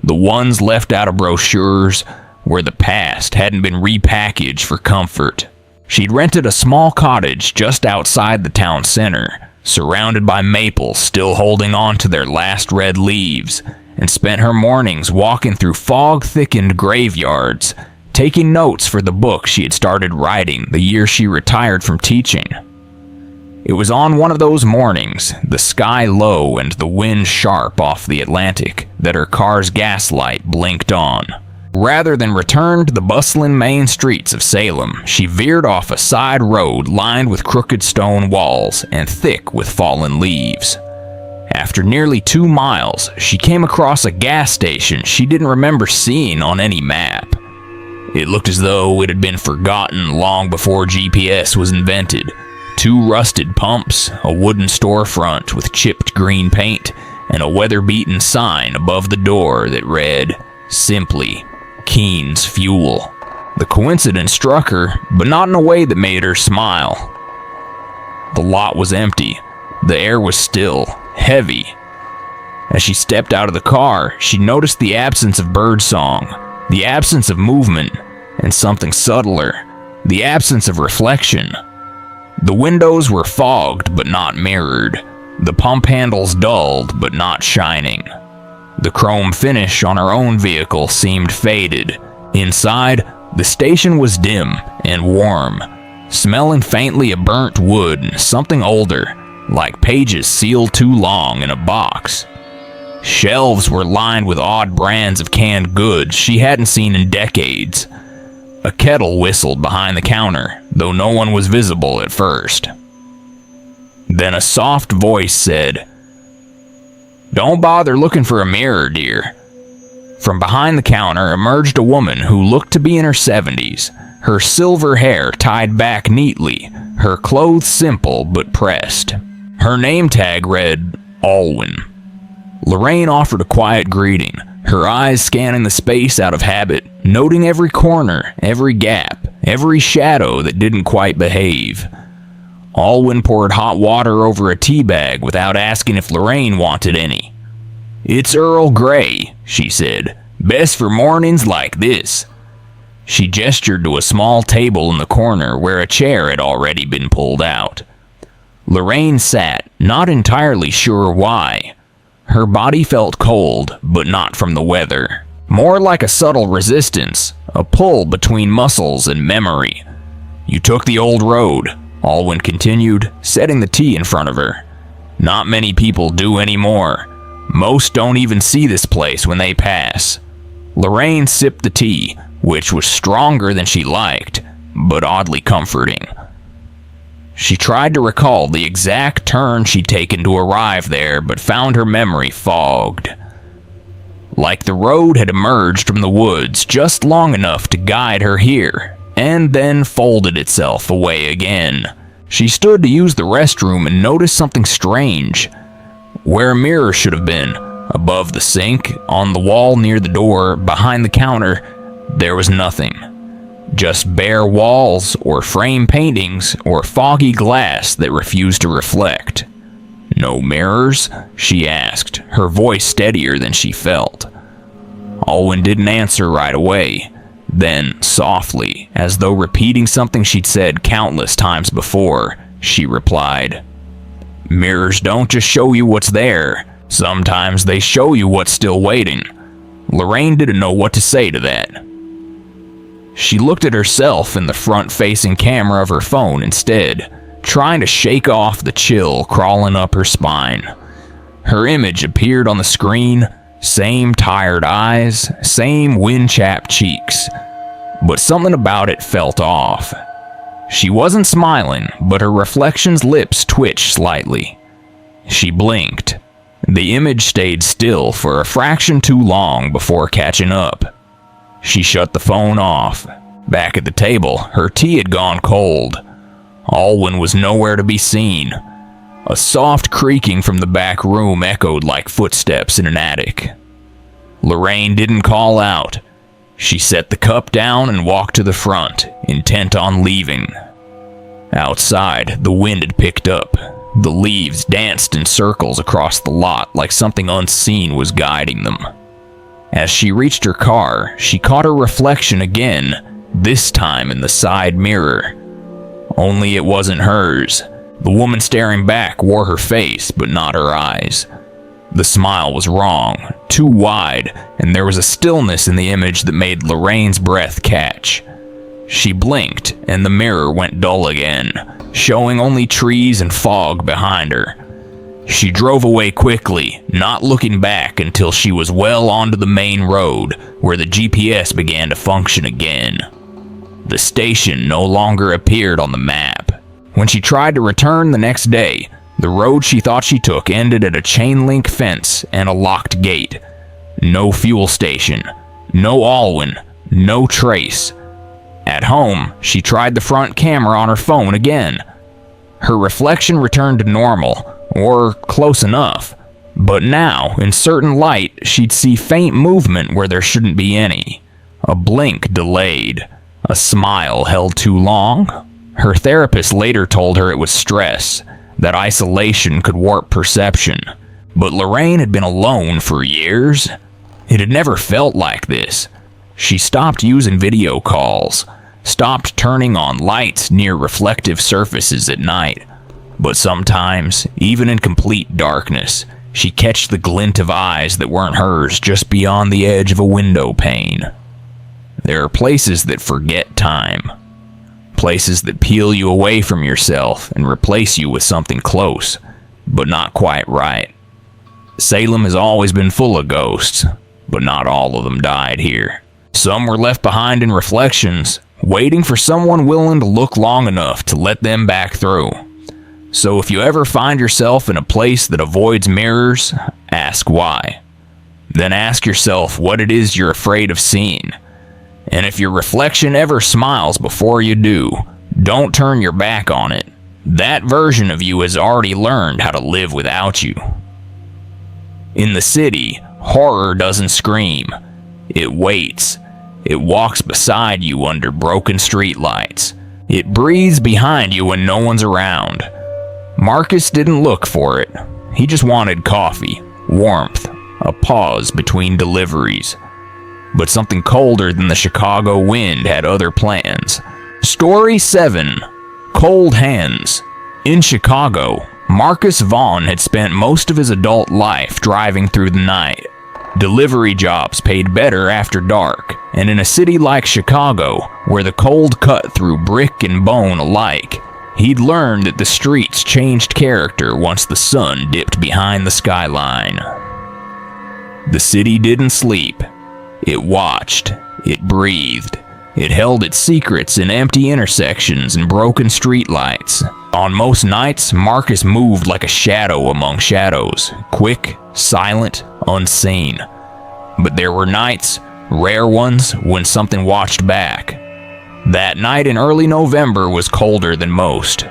the ones left out of brochures, where the past hadn't been repackaged for comfort. She'd rented a small cottage just outside the town center, surrounded by maples still holding on to their last red leaves, and spent her mornings walking through fog-thickened graveyards, taking notes for the book she had started writing the year she retired from teaching. It was on one of those mornings, the sky low and the wind sharp off the Atlantic, that her car's gaslight blinked on. Rather than return to the bustling main streets of Salem, she veered off a side road lined with crooked stone walls and thick with fallen leaves. After nearly 2 miles, she came across a gas station she didn't remember seeing on any map. It looked as though it had been forgotten long before GPS was invented. 2 rusted pumps, a wooden storefront with chipped green paint, and a weather-beaten sign above the door that read, simply, Keen's Fuel. The coincidence struck her, but not in a way that made her smile. The lot was empty. The air was still, heavy. As she stepped out of the car, she noticed the absence of birdsong, the absence of movement, and something subtler, the absence of reflection. The windows were fogged but not mirrored, the pump handles dulled but not shining. The chrome finish on her own vehicle seemed faded. Inside, the station was dim and warm, smelling faintly of burnt wood and something older, like pages sealed too long in a box. Shelves were lined with odd brands of canned goods she hadn't seen in decades. A kettle whistled behind the counter, though no one was visible at first. Then a soft voice said, "Don't bother looking for a mirror, dear." From behind the counter emerged a woman who looked to be in her 70s, her silver hair tied back neatly, her clothes simple but pressed. Her name tag read, Alwyn. Lorraine offered a quiet greeting, her eyes scanning the space out of habit, noting every corner, every gap, every shadow that didn't quite behave. Alwyn poured hot water over a tea bag without asking if Lorraine wanted any. "It's Earl Grey," she said. "Best for mornings like this." She gestured to a small table in the corner where a chair had already been pulled out. Lorraine sat, not entirely sure why. Her body felt cold, but not from the weather. More like a subtle resistance, a pull between muscles and memory. "You took the old road," Alwyn continued, setting the tea in front of her. "Not many people do anymore. Most don't even see this place when they pass." Lorraine sipped the tea, which was stronger than she liked, but oddly comforting. She tried to recall the exact turn she'd taken to arrive there, but found her memory fogged. Like the road had emerged from the woods just long enough to guide her here, and then folded itself away again. She stood to use the restroom and noticed something strange. Where a mirror should have been, above the sink, on the wall near the door, behind the counter, there was nothing. Just bare walls, or frame paintings, or foggy glass that refused to reflect. "No mirrors?" she asked, her voice steadier than she felt. Alwyn didn't answer right away. Then, softly, as though repeating something she'd said countless times before, she replied, "Mirrors don't just show you what's there. Sometimes they show you what's still waiting." Lorraine didn't know what to say to that. She looked at herself in the front-facing camera of her phone instead, trying to shake off the chill crawling up her spine. Her image appeared on the screen, same tired eyes, same wind-chapped cheeks, but something about it felt off. She wasn't smiling, but her reflection's lips twitched slightly. She blinked. The image stayed still for a fraction too long before catching up. She shut the phone off. Back at the table, her tea had gone cold. Alwyn was nowhere to be seen. A soft creaking from the back room echoed like footsteps in an attic. Lorraine didn't call out. She set the cup down and walked to the front, intent on leaving. Outside, the wind had picked up. The leaves danced in circles across the lot like something unseen was guiding them. As she reached her car, she caught her reflection again, this time in the side mirror. Only it wasn't hers. The woman staring back wore her face, but not her eyes. The smile was wrong, too wide, and there was a stillness in the image that made Lorraine's breath catch. She blinked, and the mirror went dull again, showing only trees and fog behind her. She drove away quickly, not looking back until she was well onto the main road, where the GPS began to function again. The station no longer appeared on the map. When she tried to return the next day, the road she thought she took ended at a chain-link fence and a locked gate. No fuel station, no Alwyn, no trace, At home, she tried the front camera on her phone again. Her reflection returned to normal, or close enough. But now, in certain light, she'd see faint movement where there shouldn't be any. A blink delayed. A smile held too long. Her therapist later told her it was stress, that isolation could warp perception. But Lorraine had been alone for years. It had never felt like this. She stopped using video calls, stopped turning on lights near reflective surfaces at night. But sometimes, even in complete darkness, she'd catch the glint of eyes that weren't hers just beyond the edge of a window pane. There are places that forget time. Places that peel you away from yourself and replace you with something close, but not quite right. Salem has always been full of ghosts, but not all of them died here. Some were left behind in reflections, waiting for someone willing to look long enough to let them back through. So if you ever find yourself in a place that avoids mirrors, ask why. Then ask yourself what it is you're afraid of seeing. And if your reflection ever smiles before you do, don't turn your back on it. That version of you has already learned how to live without you. In the city, horror doesn't scream. It waits. It walks beside you under broken streetlights. It breathes behind you when no one's around. Marcus didn't look for it. He just wanted coffee, warmth, a pause between deliveries. But something colder than the Chicago wind had other plans. Story 7. Cold Hands. In Chicago, Marcus Vaughn had spent most of his adult life driving through the night. Delivery jobs paid better after dark, and in a city like Chicago, where the cold cut through brick and bone alike, he'd learned that the streets changed character once the sun dipped behind the skyline. The city didn't sleep. It watched. It breathed. It held its secrets in empty intersections and broken streetlights. On most nights, Marcus moved like a shadow among shadows, quick, silent, unseen. But there were nights, rare ones, when something watched back. That night in early November was colder than most.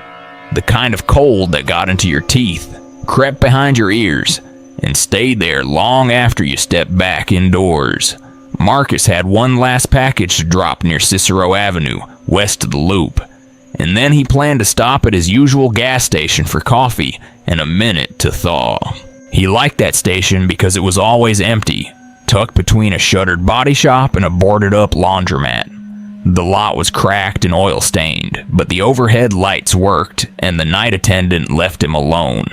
The kind of cold that got into your teeth, crept behind your ears, and stayed there long after you stepped back indoors. Marcus had one last package to drop near Cicero Avenue, west of the Loop, and then he planned to stop at his usual gas station for coffee and a minute to thaw. He liked that station because it was always empty, tucked between a shuttered body shop and a boarded-up laundromat. The lot was cracked and oil-stained, but the overhead lights worked, and the night attendant left him alone.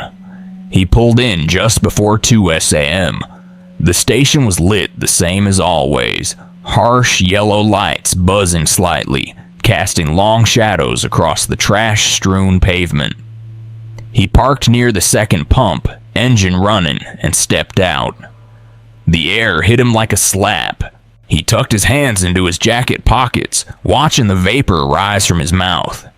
He pulled in just before 2 a.m. The station was lit the same as always, harsh yellow lights buzzing slightly, casting long shadows across the trash-strewn pavement. He parked near the second pump, engine running, and stepped out. The air hit him like a slap. He tucked his hands into his jacket pockets, watching the vapor rise from his mouth.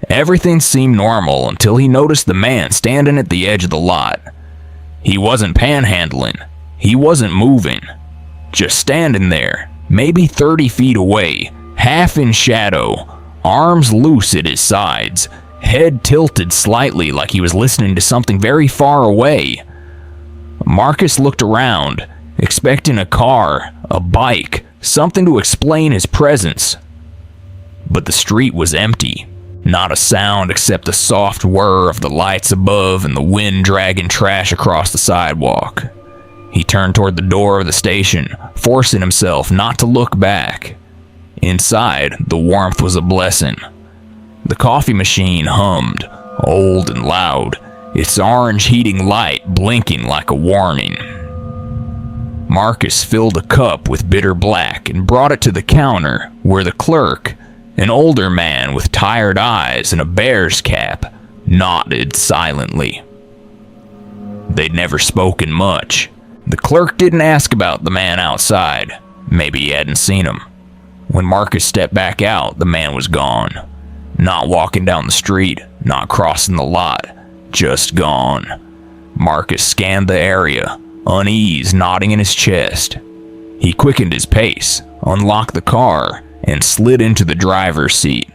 Everything seemed normal until he noticed the man standing at the edge of the lot. He wasn't panhandling. He wasn't moving. Just standing there, maybe 30 feet away, half in shadow, arms loose at his sides, head tilted slightly like he was listening to something very far away. Marcus looked around, expecting a car, a bike, something to explain his presence. But the street was empty. Not a sound except the soft whir of the lights above and the wind dragging trash across the sidewalk. He turned toward the door of the station, forcing himself not to look back. Inside, the warmth was a blessing. The coffee machine hummed, old and loud, its orange heating light blinking like a warning. Marcus filled a cup with bitter black and brought it to the counter, where the clerk, an older man with tired eyes and a bear's cap, nodded silently. They'd never spoken much. The clerk didn't ask about the man outside. Maybe he hadn't seen him. When Marcus stepped back out, the man was gone. Not walking down the street, not crossing the lot, just gone. Marcus scanned the area, unease knotting in his chest. He quickened his pace, unlocked the car, and slid into the driver's seat.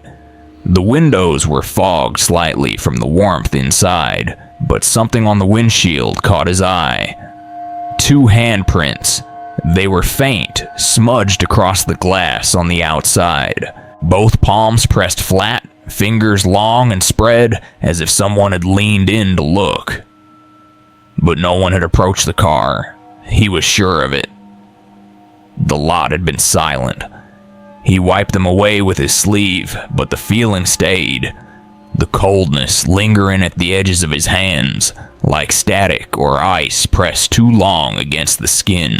The windows were fogged slightly from the warmth inside, but something on the windshield caught his eye. 2 handprints. They were faint, smudged across the glass on the outside. Both palms pressed flat, fingers long and spread as if someone had leaned in to look. But no one had approached the car. He was sure of it. The lot had been silent. He wiped them away with his sleeve, but the feeling stayed. The coldness lingering at the edges of his hands, like static or ice pressed too long against the skin.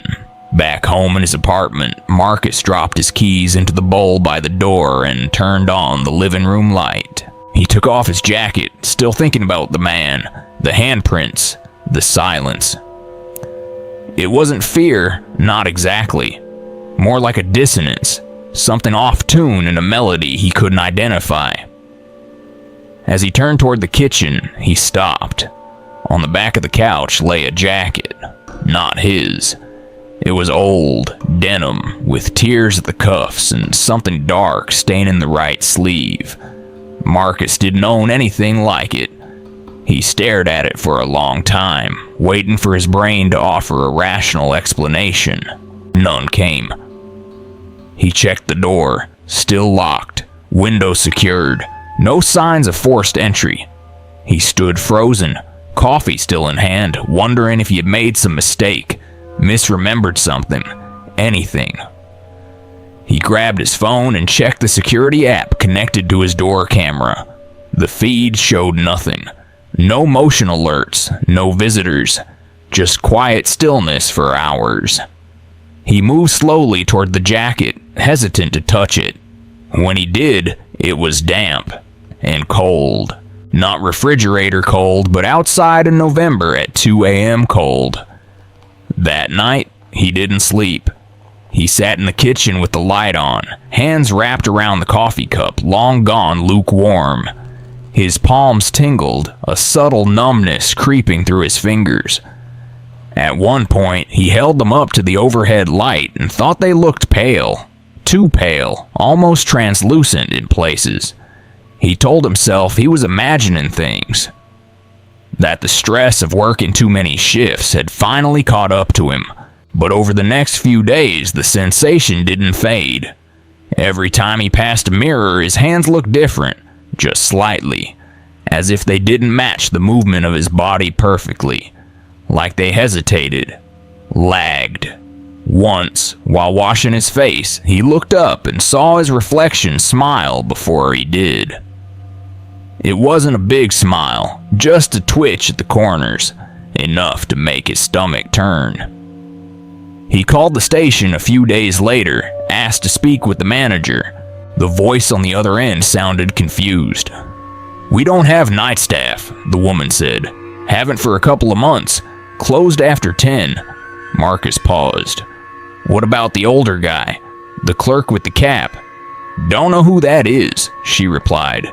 Back home in his apartment, Marcus dropped his keys into the bowl by the door and turned on the living room light. He took off his jacket, still thinking about the man, the handprints, the silence. It wasn't fear, not exactly. More like a dissonance, something off-tune in a melody he couldn't identify. As he turned toward the kitchen, he stopped. On the back of the couch lay a jacket, not his. It was old, denim, with tears at the cuffs and something dark staining the right sleeve. Marcus didn't own anything like it. He stared at it for a long time, waiting for his brain to offer a rational explanation. None came. He checked the door, still locked, window secured, no signs of forced entry. He stood frozen, coffee still in hand, wondering if he had made some mistake, misremembered something, anything. He grabbed his phone and checked the security app connected to his door camera. The feed showed nothing. No motion alerts, no visitors, just quiet stillness for hours. He moved slowly toward the jacket, hesitant to touch it. When he did, it was damp and cold. Not refrigerator cold, but outside in November at 2 a.m. cold. That night, he didn't sleep. He sat in the kitchen with the light on, hands wrapped around the coffee cup, long gone lukewarm. His palms tingled, a subtle numbness creeping through his fingers. At one point, he held them up to the overhead light and thought they looked pale. Too pale, almost translucent in places. He told himself he was imagining things. That the stress of working too many shifts had finally caught up to him, but over the next few days the sensation didn't fade. Every time he passed a mirror, his hands looked different, just slightly, as if they didn't match the movement of his body perfectly, like they hesitated, lagged. Once, while washing his face, he looked up and saw his reflection smile before he did. It wasn't a big smile, just a twitch at the corners, enough to make his stomach turn. He called the station a few days later, asked to speak with the manager. The voice on the other end sounded confused. "We don't have night staff," the woman said. "Haven't for a couple of months. Closed after 10. Marcus paused. "What about the older guy? The clerk with the cap?" "Don't know who that is," she replied.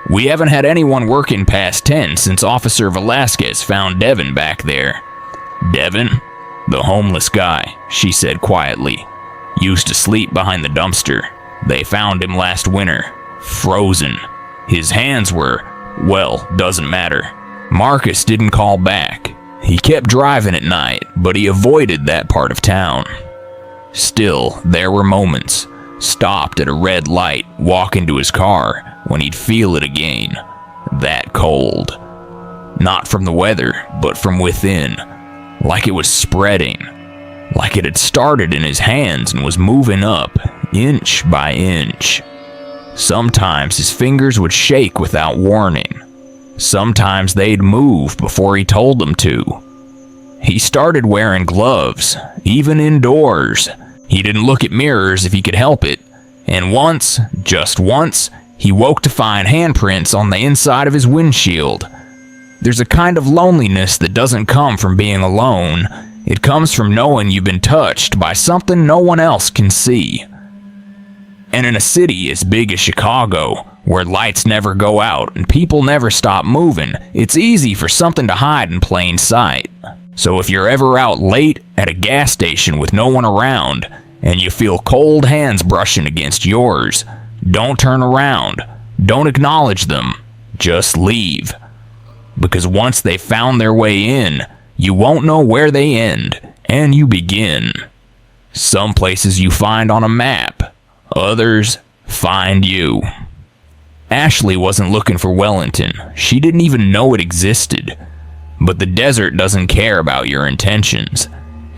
"We haven't had anyone working past 10 since Officer Velasquez found Devin back there." "Devin? The homeless guy," she said quietly. "Used to sleep behind the dumpster. They found him last winter. Frozen. His hands were, well, doesn't matter." Marcus didn't call back. He kept driving at night, but he avoided that part of town. Still, there were moments. Stopped at a red light, walk into his car, when he'd feel it again. That cold. Not from the weather, but from within. Like it was spreading. Like it had started in his hands and was moving up, inch by inch. Sometimes his fingers would shake without warning. Sometimes they'd move before he told them to. He started wearing gloves, even indoors. He didn't look at mirrors if he could help it. And once, just once, he woke to find handprints on the inside of his windshield. There's a kind of loneliness that doesn't come from being alone. It comes from knowing you've been touched by something no one else can see. And in a city as big as Chicago, where lights never go out and people never stop moving, it's easy for something to hide in plain sight. So if you're ever out late at a gas station with no one around, and you feel cold hands brushing against yours, don't turn around. Don't acknowledge them. Just leave. Because once they've found their way in, you won't know where they end, and you begin. Some places you find on a map. Others find you. Ashley wasn't looking for Wellington. She didn't even know it existed. But the desert doesn't care about your intentions.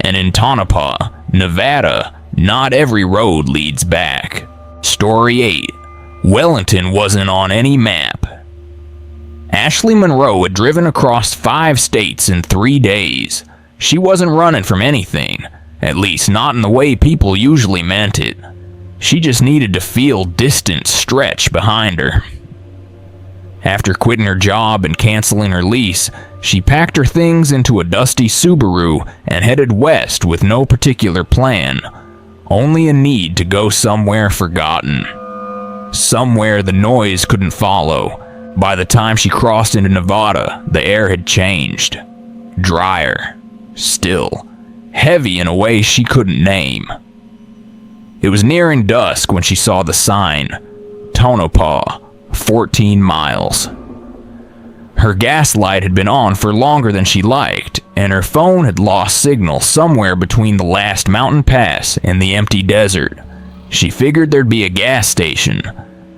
And in Tonopah, Nevada, not every road leads back. Story 8. Wellington wasn't on any map. Ashley Monroe had driven across 5 states in 3 days. She wasn't running from anything, at least not in the way people usually meant it. She just needed to feel distance stretch behind her. After quitting her job and canceling her lease, she packed her things into a dusty Subaru and headed west with no particular plan, only a need to go somewhere forgotten. Somewhere the noise couldn't follow. By the time she crossed into Nevada, the air had changed. Drier. Still. Heavy in a way she couldn't name. It was nearing dusk when she saw the sign. Tonopah, 14 miles. Her gas light had been on for longer than she liked, and her phone had lost signal somewhere between the last mountain pass and the empty desert. She figured there'd be a gas station.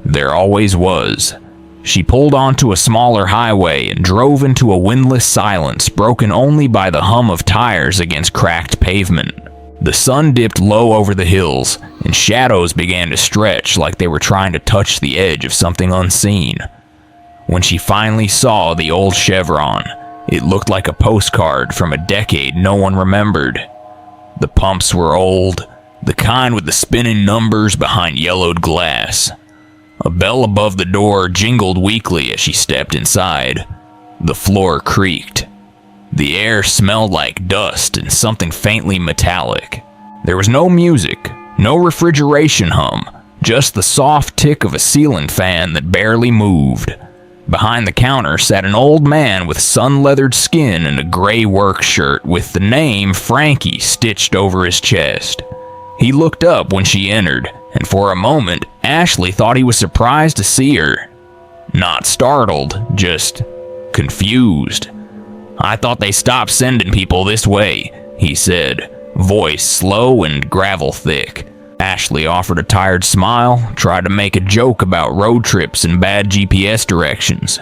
There always was. She pulled onto a smaller highway and drove into a windless silence broken only by the hum of tires against cracked pavement. The sun dipped low over the hills, and shadows began to stretch like they were trying to touch the edge of something unseen. When she finally saw the old chevron, it looked like a postcard from a decade no one remembered. The pumps were old, the kind with the spinning numbers behind yellowed glass. A bell above the door jingled weakly as she stepped inside. The floor creaked. The air smelled like dust and something faintly metallic. There was no music, no refrigeration hum, just the soft tick of a ceiling fan that barely moved. Behind the counter sat an old man with sun-leathered skin and a gray work shirt with the name Frankie stitched over his chest. He looked up when she entered, and for a moment, Ashley thought he was surprised to see her. Not startled, just confused. "I thought they stopped sending people this way," he said, voice slow and gravel thick. Ashley offered a tired smile, tried to make a joke about road trips and bad GPS directions.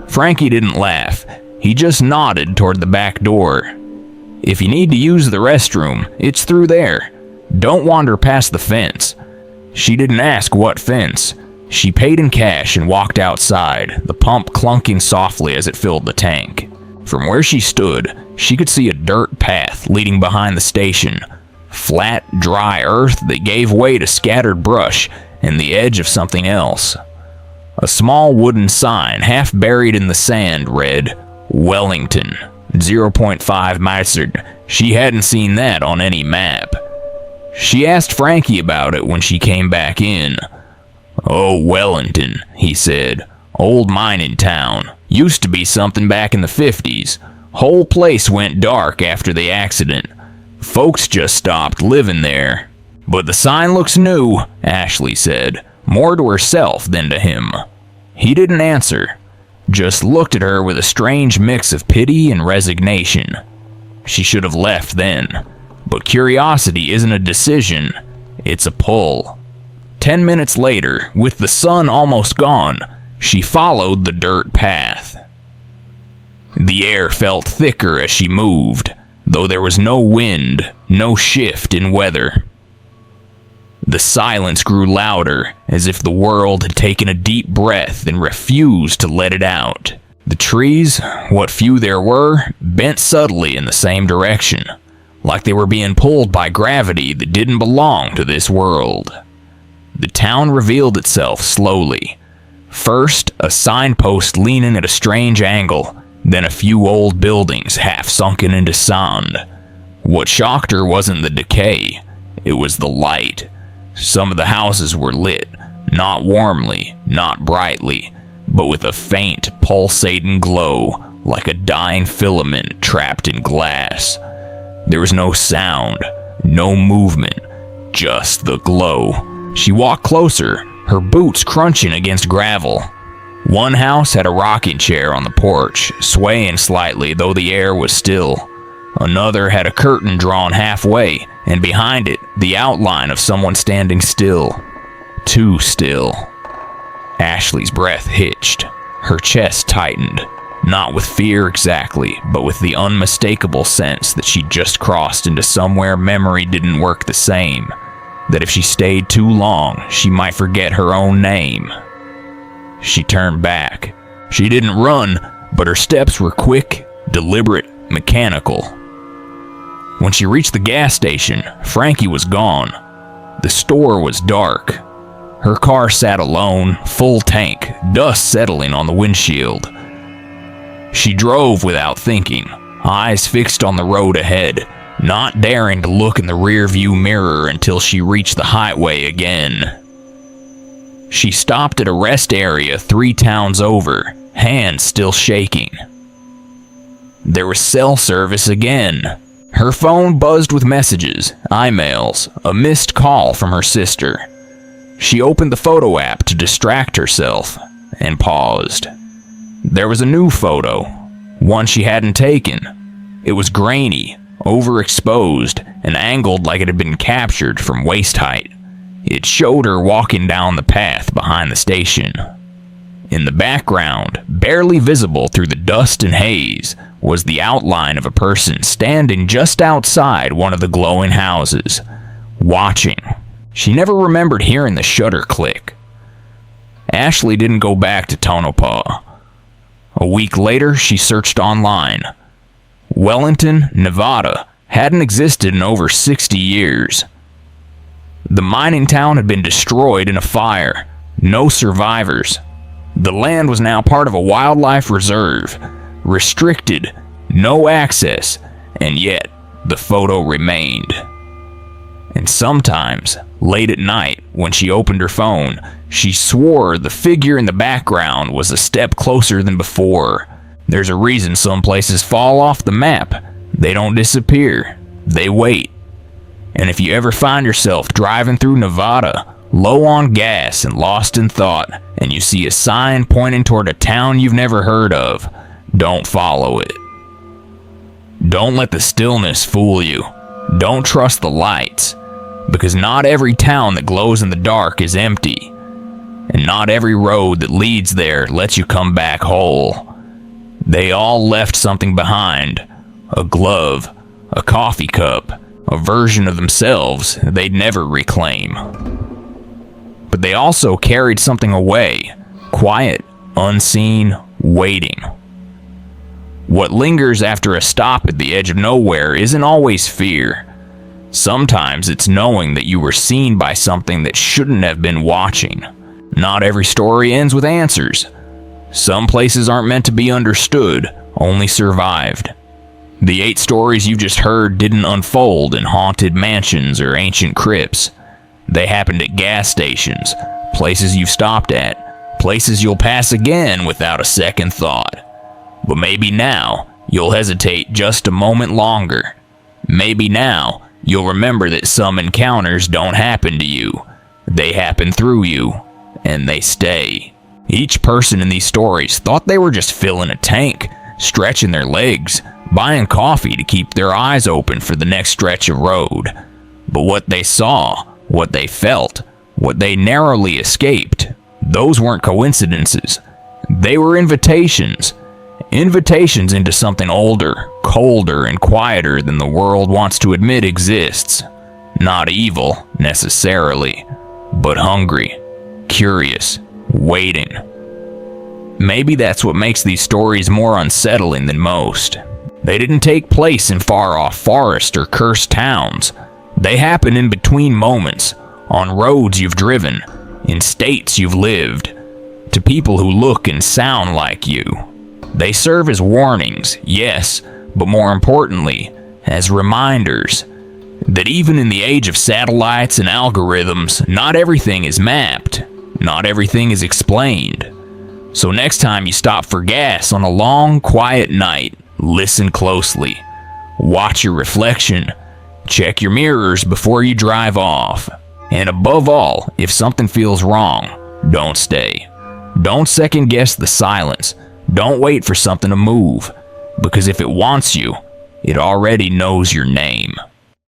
Frankie didn't laugh. He just nodded toward the back door. "If you need to use the restroom, it's through there. Don't wander past the fence." She didn't ask what fence. She paid in cash and walked outside, the pump clunking softly as it filled the tank. From where she stood, she could see a dirt path leading behind the station. Flat, dry earth that gave way to scattered brush and the edge of something else. A small wooden sign, half buried in the sand, read, "Wellington, 0.5 miles." She hadn't seen that on any map. She asked Frankie about it when she came back in. "Oh, Wellington," he said. "Old mining town. Used to be something back in the 50s. Whole place went dark after the accident. Folks just stopped living there." "But the sign looks new," Ashley said, more to herself than to him. He didn't answer, just looked at her with a strange mix of pity and resignation. She should have left then. But curiosity isn't a decision, it's a pull. 10 minutes later, with the sun almost gone, she followed the dirt path. The air felt thicker as she moved, though there was no wind, no shift in weather. The silence grew louder, as if the world had taken a deep breath and refused to let it out. The trees, what few there were, bent subtly in the same direction, like they were being pulled by gravity that didn't belong to this world. The town revealed itself slowly. First, a signpost leaning at a strange angle, then a few old buildings half sunken into sand. What shocked her wasn't the decay, it was the light. Some of the houses were lit, not warmly, not brightly, but with a faint, pulsating glow, like a dying filament trapped in glass. There was no sound, No movement, just the glow. She walked closer, her boots crunching against gravel. One house had a rocking chair on the porch, swaying slightly though the air was still. Another had a curtain drawn halfway, and behind it, the outline of someone standing still. Too still. Ashley's breath hitched. Her chest tightened. Not with fear exactly, but with the unmistakable sense that she'd just crossed into somewhere memory didn't work the same. That if she stayed too long, she might forget her own name. She turned back. She didn't run, but her steps were quick, deliberate, mechanical. When she reached the gas station, Frankie was gone. The store was dark. Her car sat alone, full tank, dust settling on the windshield. She drove without thinking, eyes fixed on the road ahead, not daring to look in the rearview mirror until she reached the highway again. She stopped at a rest area 3 towns over, hands still shaking. There was cell service again. Her phone buzzed with messages, emails, a missed call from her sister. She opened the photo app to distract herself, and paused. There was a new photo, one she hadn't taken. It was grainy, overexposed, and angled like it had been captured from waist height. It showed her walking down the path behind the station. In the background, barely visible through the dust and haze, was the outline of a person standing just outside one of the glowing houses, watching. She never remembered hearing the shutter click. Ashley didn't go back to Tonopah. A week later, she searched online. Wellington, Nevada, hadn't existed in over 60 years. The mining town had been destroyed in a fire. No survivors. The land was now part of a wildlife reserve. Restricted, no access, and yet the photo remained. And sometimes, late at night, when she opened her phone, she swore the figure in the background was a step closer than before. There's a reason some places fall off the map. They don't disappear. They wait. And if you ever find yourself driving through Nevada, low on gas and lost in thought, and you see a sign pointing toward a town you've never heard of, don't follow it. Don't let the stillness fool you. Don't trust the lights. Because not every town that glows in the dark is empty. And not every road that leads there lets you come back whole. They all left something behind. A glove, a coffee cup, a version of themselves they'd never reclaim. But they also carried something away. Quiet, unseen, waiting. What lingers after a stop at the edge of nowhere isn't always fear. Sometimes it's knowing that you were seen by something that shouldn't have been watching. Not every story ends with answers. Some places aren't meant to be understood, only survived. The 8 stories you just heard didn't unfold in haunted mansions or ancient crypts. They happened at gas stations, places you've stopped at, places you'll pass again without a second thought. But maybe now, you'll hesitate just a moment longer. Maybe now, you'll remember that some encounters don't happen to you. They happen through you, and they stay. Each person in these stories thought they were just filling a tank, stretching their legs, buying coffee to keep their eyes open for the next stretch of road. But what they saw, what they felt, what they narrowly escaped, those weren't coincidences. They were invitations. Invitations into something older, colder, and quieter than the world wants to admit exists. Not evil, necessarily, but hungry, curious, waiting. Maybe that's what makes these stories more unsettling than most. They didn't take place in far-off forests or cursed towns. They happen in between moments, on roads you've driven, in states you've lived, to people who look and sound like you. They serve as warnings, yes, but more importantly, as reminders that even in the age of satellites and algorithms, not everything is mapped, not everything is explained. So next time you stop for gas on a long, quiet night, listen closely, watch your reflection, Check your mirrors before you drive off. And above all, if something feels wrong, don't stay. Don't second guess the silence. Don't wait for something to move. Because if it wants you, it already knows your name.